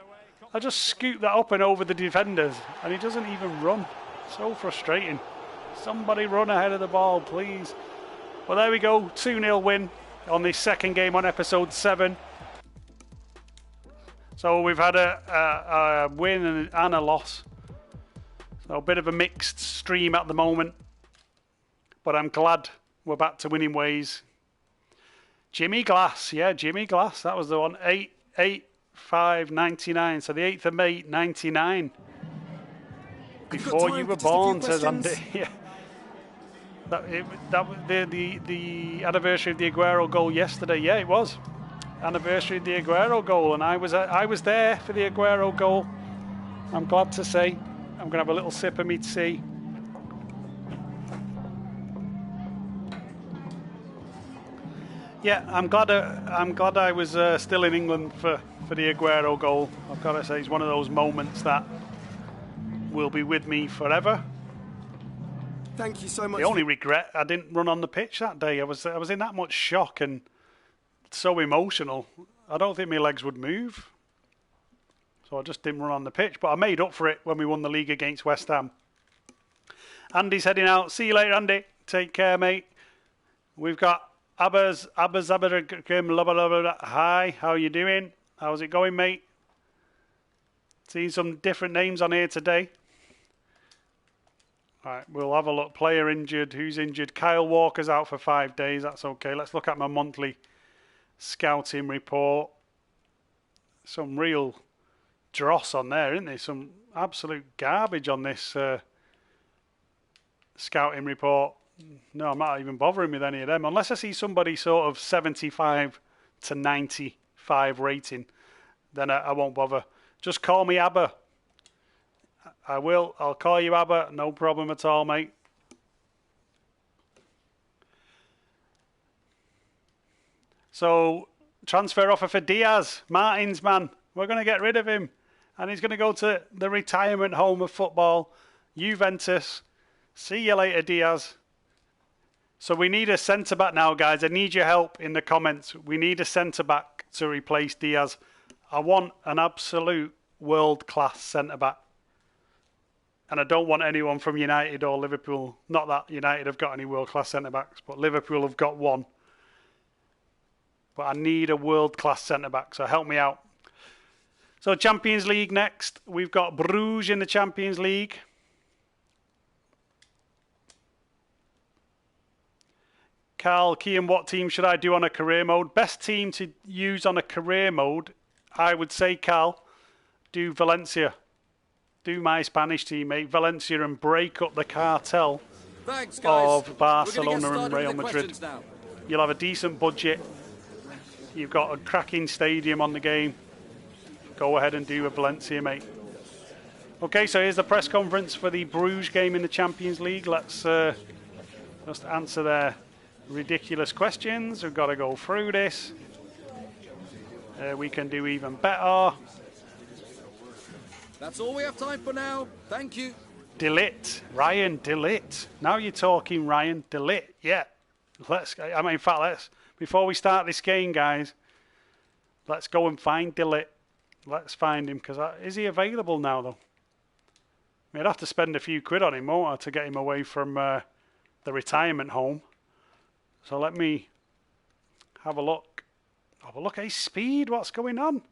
I just scoop that up and over the defenders, and he doesn't even run. So frustrating. Somebody run ahead of the ball, please. Well, there we go, 2-0 win on this second game on episode 7. So we've had a win and a loss. So a bit of a mixed stream at the moment. But I'm glad we're back to winning ways. Jimmy Glass, yeah, Jimmy Glass, that was the one. 8/5/99, so the 8th of May, 99. Before you were born, says Andy. Yeah. That was the anniversary of the Aguero goal yesterday. Yeah, it was. Anniversary of the Aguero goal, and I was there for the Aguero goal. I'm glad to say. I'm going to have a little sip of me tea. Yeah, I'm glad I was still in England for the Aguero goal. I've got to say, it's one of those moments that will be with me forever. Thank you so much. The only regret, I didn't run on the pitch that day. I was in that much shock and so emotional. I don't think my legs would move. So I just didn't run on the pitch. But I made up for it when we won the league against West Ham. Andy's heading out. See you later, Andy. Take care, mate. We've got Abbas. Hi, how are you doing? How's it going, mate? Seeing some different names on here today. All right, we'll have a look. Player injured. Who's injured? Kyle Walker's out for 5 days. That's okay. Let's look at my monthly scouting report. Some real dross on there, isn't there? Some absolute garbage on this scouting report. No, I'm not even bothering with any of them. Unless I see somebody sort of 75 to 95 rating, then I won't bother. Just call me Abba. I will. I'll call you Abba. No problem at all, mate. So, transfer offer for Diaz. Martin's man. We're going to get rid of him. And he's going to go to the retirement home of football, Juventus. See you later, Diaz. So we need a centre-back now, guys. I need your help in the comments. We need a centre-back to replace Diaz. I want an absolute world-class centre-back. And I don't want anyone from United or Liverpool. Not that United have got any world-class centre-backs, but Liverpool have got one. But I need a world-class centre-back, so help me out. So Champions League next. We've got Brugge in the Champions League. Carl, Kiam, what team should I do on a career mode? Best team to use on a career mode, I would say, Carl, do Valencia. Do my Spanish teammate, Valencia, and break up the cartel of Barcelona and Real Madrid. You'll have a decent budget. You've got a cracking stadium on the game. Go ahead and do a Valencia, mate. Okay, so here's the press conference for the Bruges game in the Champions League. Let's just answer their ridiculous questions. We've got to go through this. We can do even better. That's all we have time for now. Thank you. Delit. Ryan, Delit. Now you're talking, Ryan. Delit. Yeah. In fact, let's, before we start this game, guys, let's go and find Delit. Let's find him, because is he available now, though? We'd have to spend a few quid on him, won't I, to get him away from the retirement home. So let me have a look. Have a look at his speed. What's going on?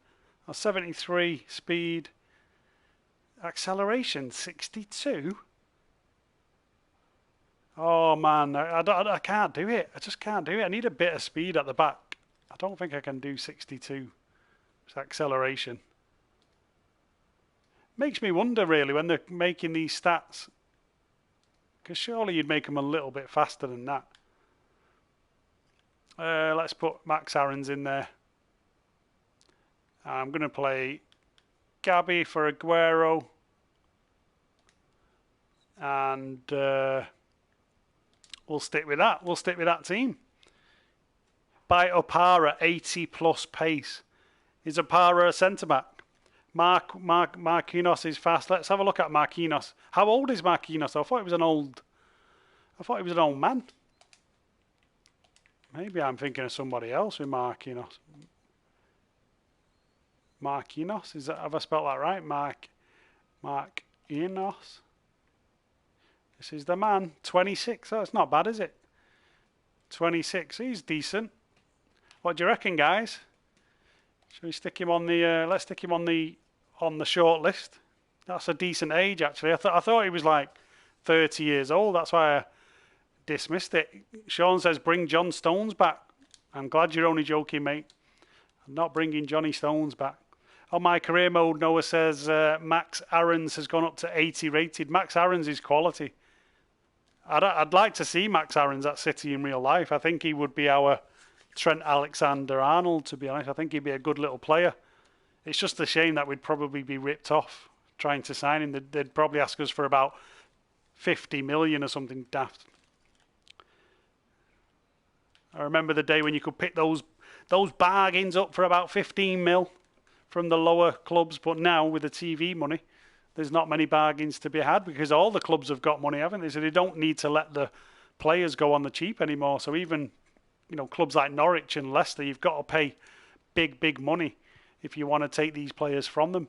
73 speed. Acceleration 62. Oh man, I can't do it. I just can't do it. I need a bit of speed at the back. I don't think I can do 62. It's acceleration. Makes me wonder really when they're making these stats, because surely you'd make them a little bit faster than that. Let's put Max Aarons in there. I'm going to play Gabby for Aguero. And we'll stick with that. We'll stick with that team. By Opara, 80 plus pace. Is Opara a centre-back? Marquinhos is fast. Let's have a look at Marquinhos. How old is Marquinhos? I thought he was an old man. Maybe I'm thinking of somebody else with Marquinhos. Marquinhos, have I spelled that right? Marquinhos. This is the man. 26. Oh, it's not bad, is it? 26. He's decent. What do you reckon, guys? Shall we stick him on the? Let's stick him on the short list. That's a decent age, actually. I thought he was like 30 years old. That's why I dismissed it. Sean says, bring John Stones back. I'm glad you're only joking, mate. I'm not bringing Johnny Stones back. On my career mode, Noah says Max Aarons has gone up to 80 rated. Max Aarons is quality. I'd like to see Max Aarons at City in real life. I think he would be our Trent Alexander-Arnold, to be honest. I think he'd be a good little player. It's just a shame that we'd probably be ripped off trying to sign him. They'd probably ask us for about 50 million or something daft. I remember the day when you could pick those bargains up for about 15 mil from the lower clubs, but now with the TV money, there's not many bargains to be had because all the clubs have got money, haven't they? So they don't need to let the players go on the cheap anymore. So even, clubs like Norwich and Leicester, you've got to pay big money if you want to take these players from them.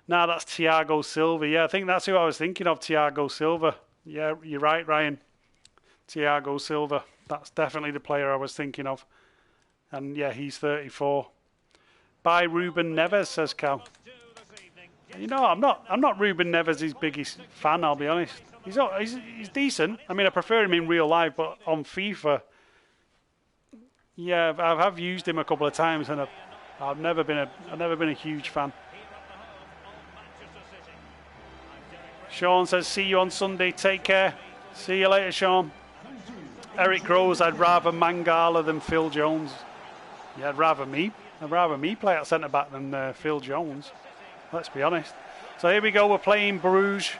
Now that's Thiago Silva. Yeah, I think that's who I was thinking of, Thiago Silva. Yeah, you're right, Ryan. Thiago Silva. That's definitely the player I was thinking of. And yeah, he's 34. By Ruben Neves, says Cal. I'm not Ruben Neves' biggest fan, I'll be honest. He's decent. I mean, I prefer him in real life, but on FIFA, yeah, I have used him a couple of times, and I've never been a huge fan. Sean says, see you on Sunday. Take care. See you later, Sean. Eric Groves, I'd rather Mangala than Phil Jones. Yeah, I'd rather me play at centre-back than Phil Jones. Let's be honest. So here we go. We're playing Brugge.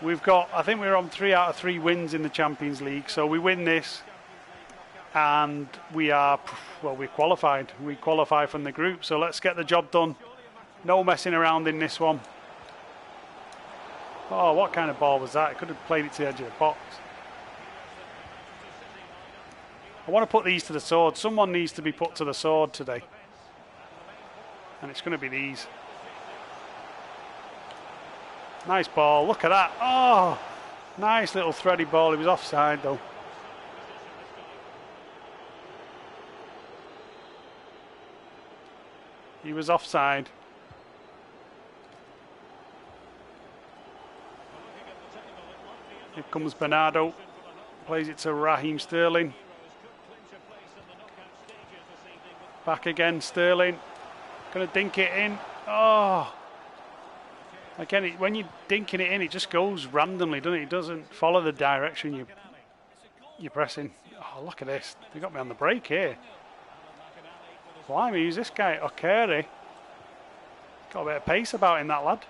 I think we're on 3 out of 3 wins in the Champions League. So we win this, and we're qualified. We qualify from the group. So let's get the job done. No messing around in this one. Oh, what kind of ball was that? I could have played it to the edge of the box. I want to put these to the sword. Someone needs to be put to the sword today. And it's going to be these. Nice ball. Look at that. Oh, nice little thready ball. He was offside, though. He was offside. Here comes Bernardo. Plays it to Raheem Sterling. Back again, Sterling. Going to dink it in. Oh. Again, when you're dinking it in, it just goes randomly, doesn't it? It doesn't follow the direction you're pressing. Oh, look at this. They got me on the break here. Blimey, who's this guy? Okere. Got a bit of pace about him, that lad.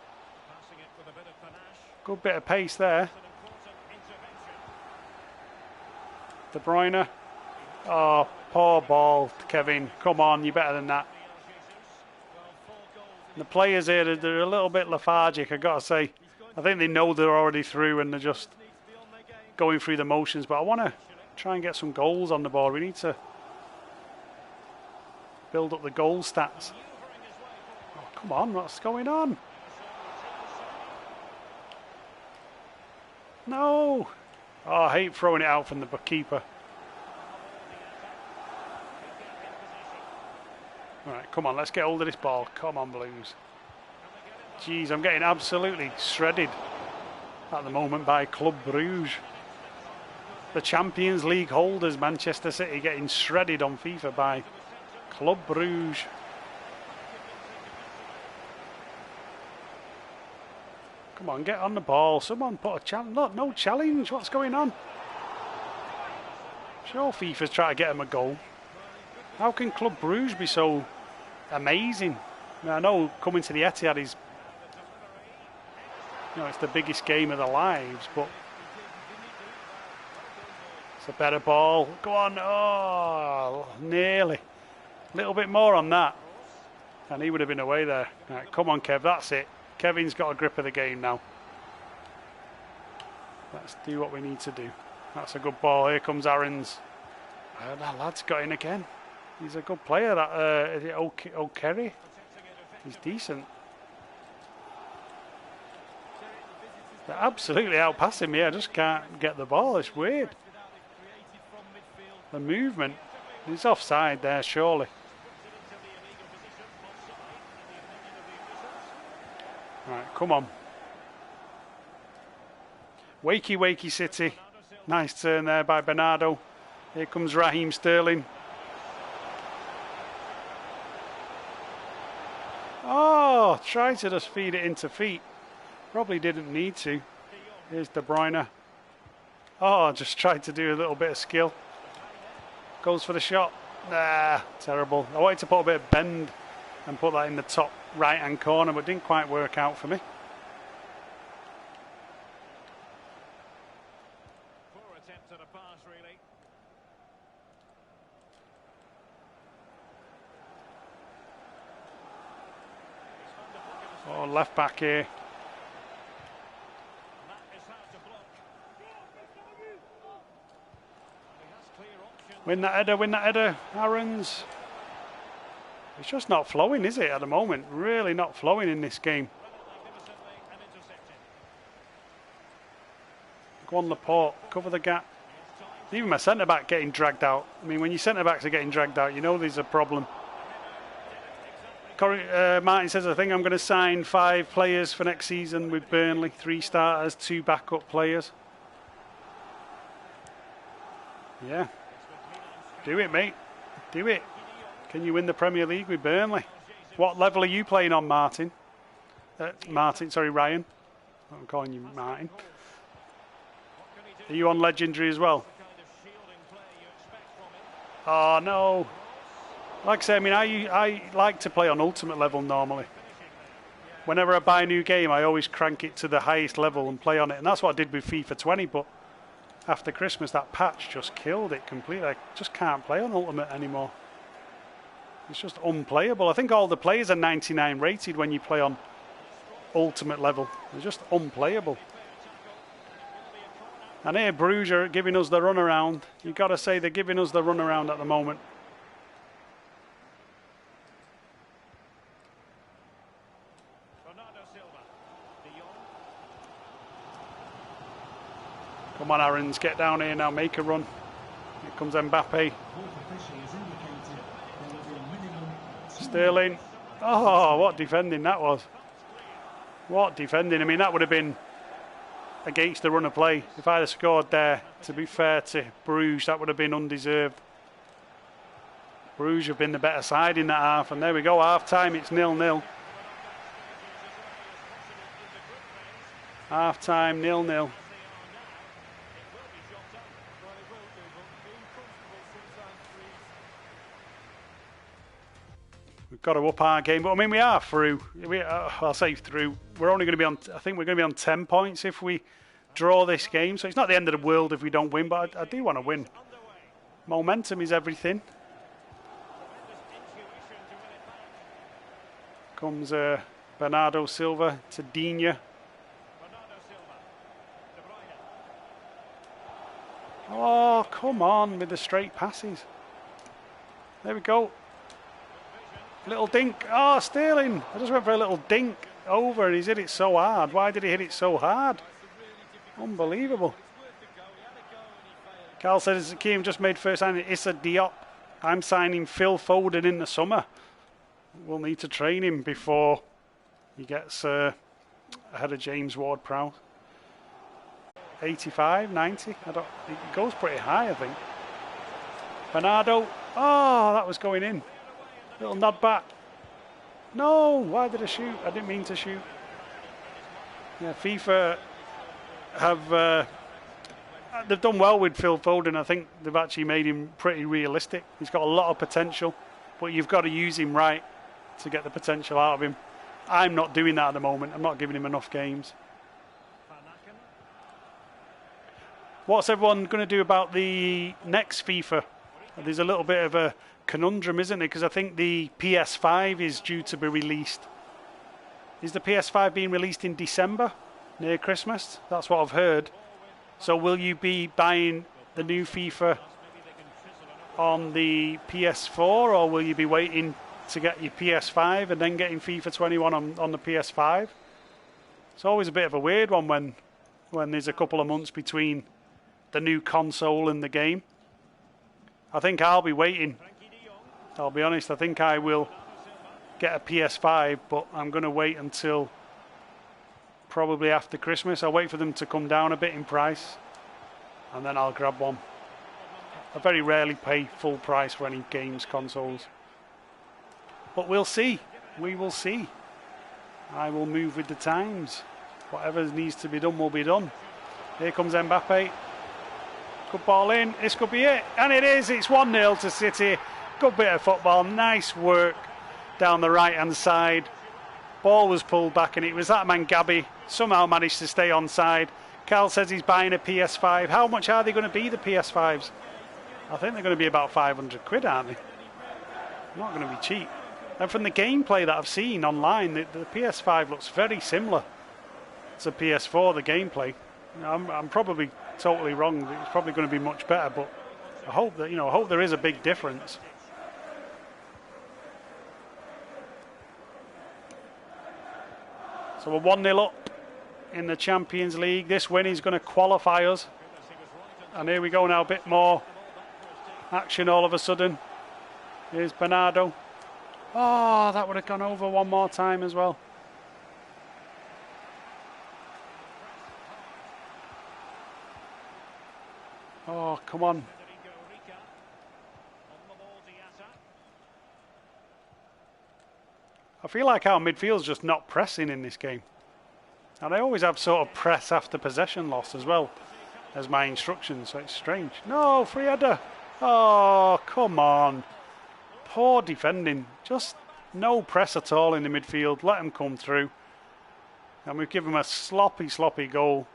Good bit of pace there. De Bruyne. Oh, poor ball, Kevin. Come on, you're better than that. The players here, they're a little bit lethargic, I've got to say. I think they know they're already through and they're just going through the motions. But I want to try and get some goals on the board. We need to build up the goal stats. Oh, come on, what's going on? No! Oh, I hate throwing it out from the keeper. All right, come on, let's get hold of this ball. Come on, Blues. Jeez, I'm getting absolutely shredded at the moment by Club Brugge. The Champions League holders, Manchester City, getting shredded on FIFA by Club Brugge. Come on, get on the ball. Someone put a challenge. Look, no challenge. What's going on? Sure, FIFA's trying to get him a goal. How can Club Brugge be so amazing? I know coming to the Etihad is, it's the biggest game of their lives, but it's a better ball. Go on. Oh, nearly. A little bit more on that. And he would have been away there. Right, come on, Kev, that's it. Kevin's got a grip of the game now. Let's do what we need to do. That's a good ball. Here comes Aaron's. That lad's got in again. He's a good player, that is it O'Kerry? He's decent. They're absolutely outpassing me. I just can't get the ball. It's weird. The movement. He's offside there, surely. Right, come on. Wakey, wakey City. Nice turn there by Bernardo. Here comes Raheem Sterling. Oh, tried to just feed it into feet. Probably didn't need to. Here's De Bruyne. Oh, just tried to do a little bit of skill. Goes for the shot. Nah, terrible. I wanted to put a bit of bend and put that in the top right-hand corner, but didn't quite work out for me. Poor attempt at a pass, really. Oh, left back here. Win that header, Aaron's. It's just not flowing, is it, at the moment? Really not flowing in this game. Go on, Laporte, cover the gap. Even my centre-back getting dragged out. I mean, when your centre-backs are getting dragged out, you know there's a problem. Martin says, I think I'm going to sign 5 players for next season with Burnley. 3 starters, 2 backup players. Yeah. Do it, mate. Do it. Can you win the Premier League with Burnley? What level are you playing on, Martin? Ryan. I'm calling you Martin. Are you on Legendary as well? Oh, no. Like I say, I mean, I like to play on Ultimate level normally. Whenever I buy a new game, I always crank it to the highest level and play on it. And that's what I did with FIFA 20, but after Christmas, that patch just killed it completely. I just can't play on Ultimate anymore. It's just unplayable. I think all the players are 99 rated when you play on Ultimate level. They're just unplayable. And here, Brugge are giving us the runaround. You've got to say they're giving us the runaround at the moment. Come on, Aarons, get down here now, make a run. Here comes Mbappe. Sterling. Oh, what defending that was. What defending. I mean, that would have been against the run of play. If I'd have scored there, to be fair to Brugge, that would have been undeserved. Brugge have been the better side in that half. And there we go, half time, it's 0-0. Half time, 0-0. We've got to up our game, but I mean, we are through. I'll say through. We're only going to be on, I think we're going to be on 10 points if we draw this game. So it's not the end of the world if we don't win, but I do want to win. Momentum is everything. Comes Bernardo Silva to Digne. Oh, come on with the straight passes. There we go. Little dink. Oh, Sterling. I just went for a little dink over and he's hit it so hard. Why did he hit it so hard? Unbelievable. Carl says, Kiam just made first signing Issa Diop. I'm signing Phil Foden in the summer. We'll need to train him before he gets ahead of James Ward-Prowse. 85, 90. It goes pretty high, I think. Bernardo. Oh, that was going in. Little nod back. No, why did I shoot? I didn't mean to shoot. Yeah, FIFA have they've done well with Phil Foden. I think they've actually made him pretty realistic. He's got a lot of potential, but you've got to use him right to get the potential out of him. I'm not doing that at the moment. I'm not giving him enough games. What's everyone going to do about the next FIFA There's a little bit of a conundrum, isn't it? Because I think the PS5 is due to be released. Is the PS5 being released in December, near Christmas? That's what I've heard. So will you be buying the new FIFA on the PS4, or will you be waiting to get your PS5 and then getting FIFA 21 on the PS5? It's always a bit of a weird one when there's a couple of months between the new console and the game. I think I'll be waiting. I'll be honest, I think I will get a PS5, but I'm going to wait until probably after Christmas. I'll wait for them to come down a bit in price, and then I'll grab one. I very rarely pay full price for any games consoles. But we'll see. We will see. I will move with the times. Whatever needs to be done will be done. Here comes Mbappe. Good ball in. This could be it. And it is. It's 1-0 to City. Good bit of football. Nice work down the right-hand side. Ball was pulled back, and it was that man Gabby. Somehow managed to stay onside. Carl says he's buying a PS5. How much are they going to be, the PS5s? I think they're going to be about 500 quid, aren't they? Not going to be cheap. And from the gameplay that I've seen online, the PS5 looks very similar to PS4, the gameplay. I'm probably totally wrong. It's probably going to be much better, but I hope that, I hope there is a big difference. So we're 1-0 up in the Champions League. This win is going to qualify us. And here we go now, a bit more action all of a sudden. Here's Bernardo. Oh, that would have gone over one more time as well. Oh, come on. I feel like our midfield's just not pressing in this game. And I always have sort of press after possession loss as well as my instructions, so it's strange. No, free header. Oh, come on. Poor defending. Just no press at all in the midfield. Let them come through. And we've given them a sloppy goal.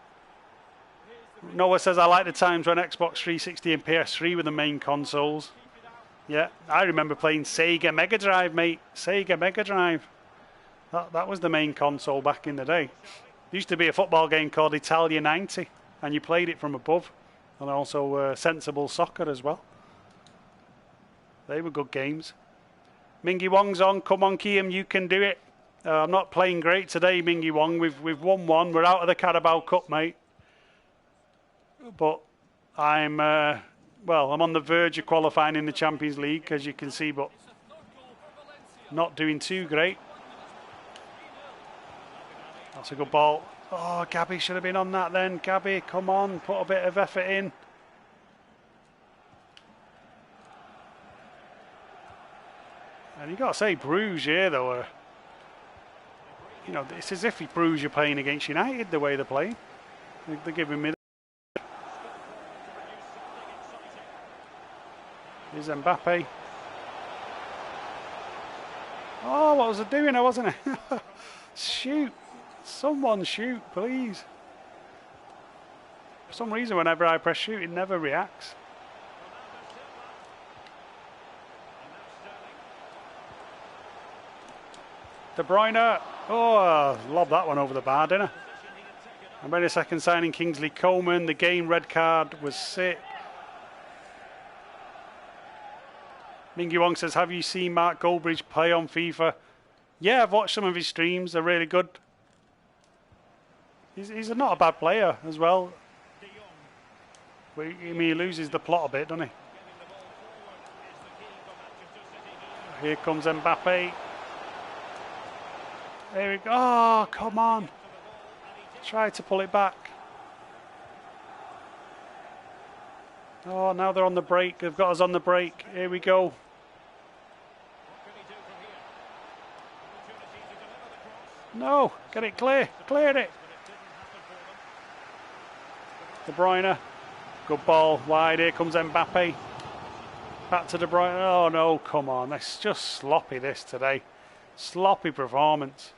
Noah says, I like the times when Xbox 360 and PS3 were the main consoles. Yeah, I remember playing Sega Mega Drive, mate. Sega Mega Drive. That was the main console back in the day. There used to be a football game called Italia 90, and you played it from above. And also Sensible Soccer as well. They were good games. Mingy Wong's on. Come on, Kiam, you can do it. I'm not playing great today, Mingy Wong. We've won one. We're out of the Carabao Cup, mate. But I'm on the verge of qualifying in the Champions League, as you can see, but not doing too great. That's a good ball. Oh, Gabby should have been on that then. Gabby, come on, put a bit of effort in. And you got to say, Brugge here, though, it's as if Brugge are playing against United the way they're playing. They're giving me. Here's Mbappe. Oh, what was I doing? I wasn't. Shoot. Someone shoot, please. For some reason, whenever I press shoot, it never reacts. De Bruyne. Oh, lobbed that one over the bar, didn't I? I made a second signing, Kingsley Coman. The game red card was sick. Mingy Wong says, have you seen Mark Goldbridge play on FIFA? Yeah, I've watched some of his streams. They're really good. He's not a bad player as well. But, he loses the plot a bit, doesn't he? Here comes Mbappe. There we go. Oh, come on. Try to pull it back. Oh, now they're on the break. They've got us on the break. Here we go. No, get it clear. Cleared it. De Bruyne. Good ball. Wide. Here comes Mbappe. Back to De Bruyne. Oh, no, come on. It's just sloppy, this today. Sloppy performance.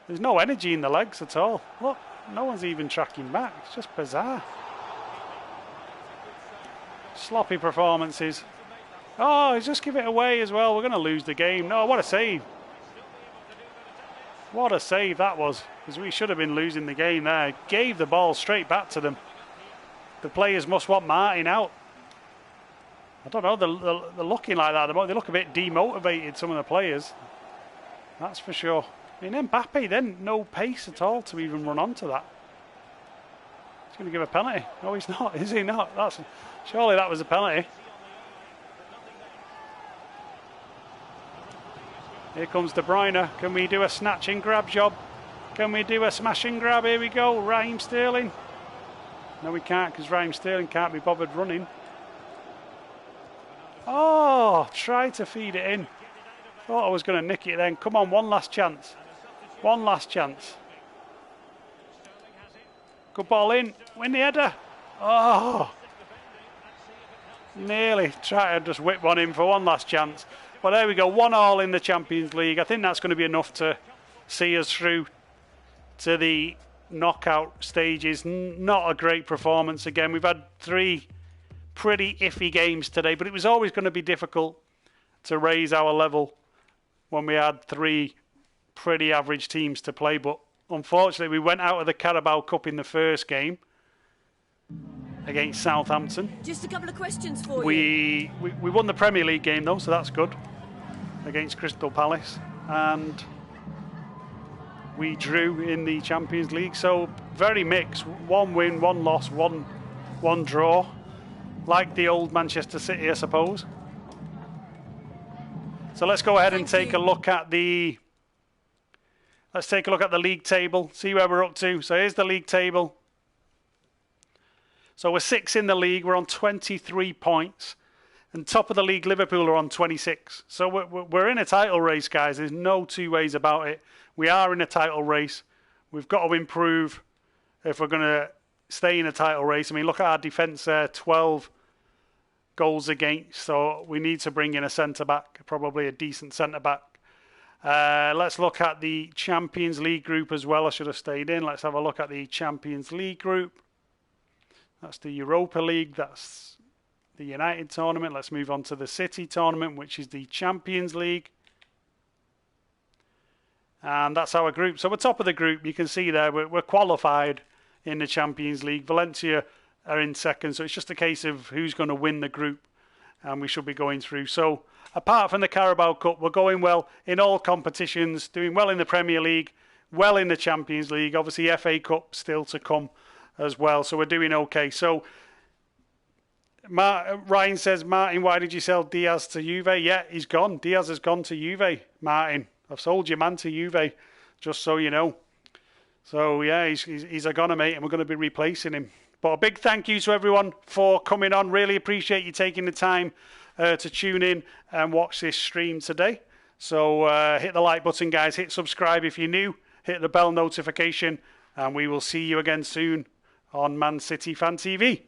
There's no energy in the legs at all. Look, no one's even tracking back. It's just bizarre. Sloppy performances. Oh, he's just give it away as well. We're going to lose the game. No, what a save. What a save that was. Because we should have been losing the game there. Gave the ball straight back to them. The players must want Martin out. I don't know, they're looking like that. They look a bit demotivated, some of the players. That's for sure. I mean, Mbappe then, no pace at all to even run onto that. He's going to give a penalty. No, he's not, is he not? Surely that was a penalty. Here comes De Bruyne. Can we do a snatch and grab job? Can we do a smash and grab? Here we go. Raheem Sterling. No, we can't, because Raheem Sterling can't be bothered running. Oh, try to feed it in. Thought I was going to nick it then. Come on, one last chance. One last chance. Good ball in. Win the header. Oh. Nearly. Try to just whip one in for one last chance. Well, there we go. 1-1 in the Champions League. I think that's going to be enough to see us through to the knockout stages. Not a great performance again. We've had 3 pretty iffy games today, but it was always going to be difficult to raise our level when we had 3 pretty average teams to play. But unfortunately, we went out of the Carabao Cup in the first game against Southampton. Just a couple of questions for you. We won the Premier League game though, so that's good, against Crystal Palace, and we drew in the Champions League. So very mixed. 1 win, 1 loss, one draw. Like the old Manchester City, I suppose. So let's go ahead and take a look at the... Let's take a look at the league table, see where we're up to. So here's the league table. So we're 6th in the league. We're on 23 points. And top of the league, Liverpool are on 26. So we're in a title race, guys. There's no 2 ways about it. We are in a title race. We've got to improve if we're going to stay in a title race. I mean, look at our defence there, 12 goals against. So we need to bring in a centre-back, probably a decent centre-back. Let's look at the Champions League group as well. I should have stayed in. Let's have a look at the Champions League group. That's the Europa League. That's the United tournament. Let's move on to the City tournament, which is the Champions League. And that's our group. So we're top of the group. You can see there we're qualified in the Champions League. Valencia are in second. So it's just a case of who's going to win the group. And we should be going through. So apart from the Carabao Cup, we're going well in all competitions, doing well in the Premier League, well in the Champions League. Obviously, FA Cup still to come as well. So we're doing okay. So Ryan says, Martin, why did you sell Diaz to Juve? Yeah, he's gone. Diaz has gone to Juve, Martin. I've sold your man to Juve, just so you know. So, yeah, he's a goner, mate, and we're going to be replacing him. But a big thank you to everyone for coming on. Really appreciate you taking the time to tune in and watch this stream today. So hit the like button, guys. Hit subscribe if you're new. Hit the bell notification. And we will see you again soon on Man City Fan TV.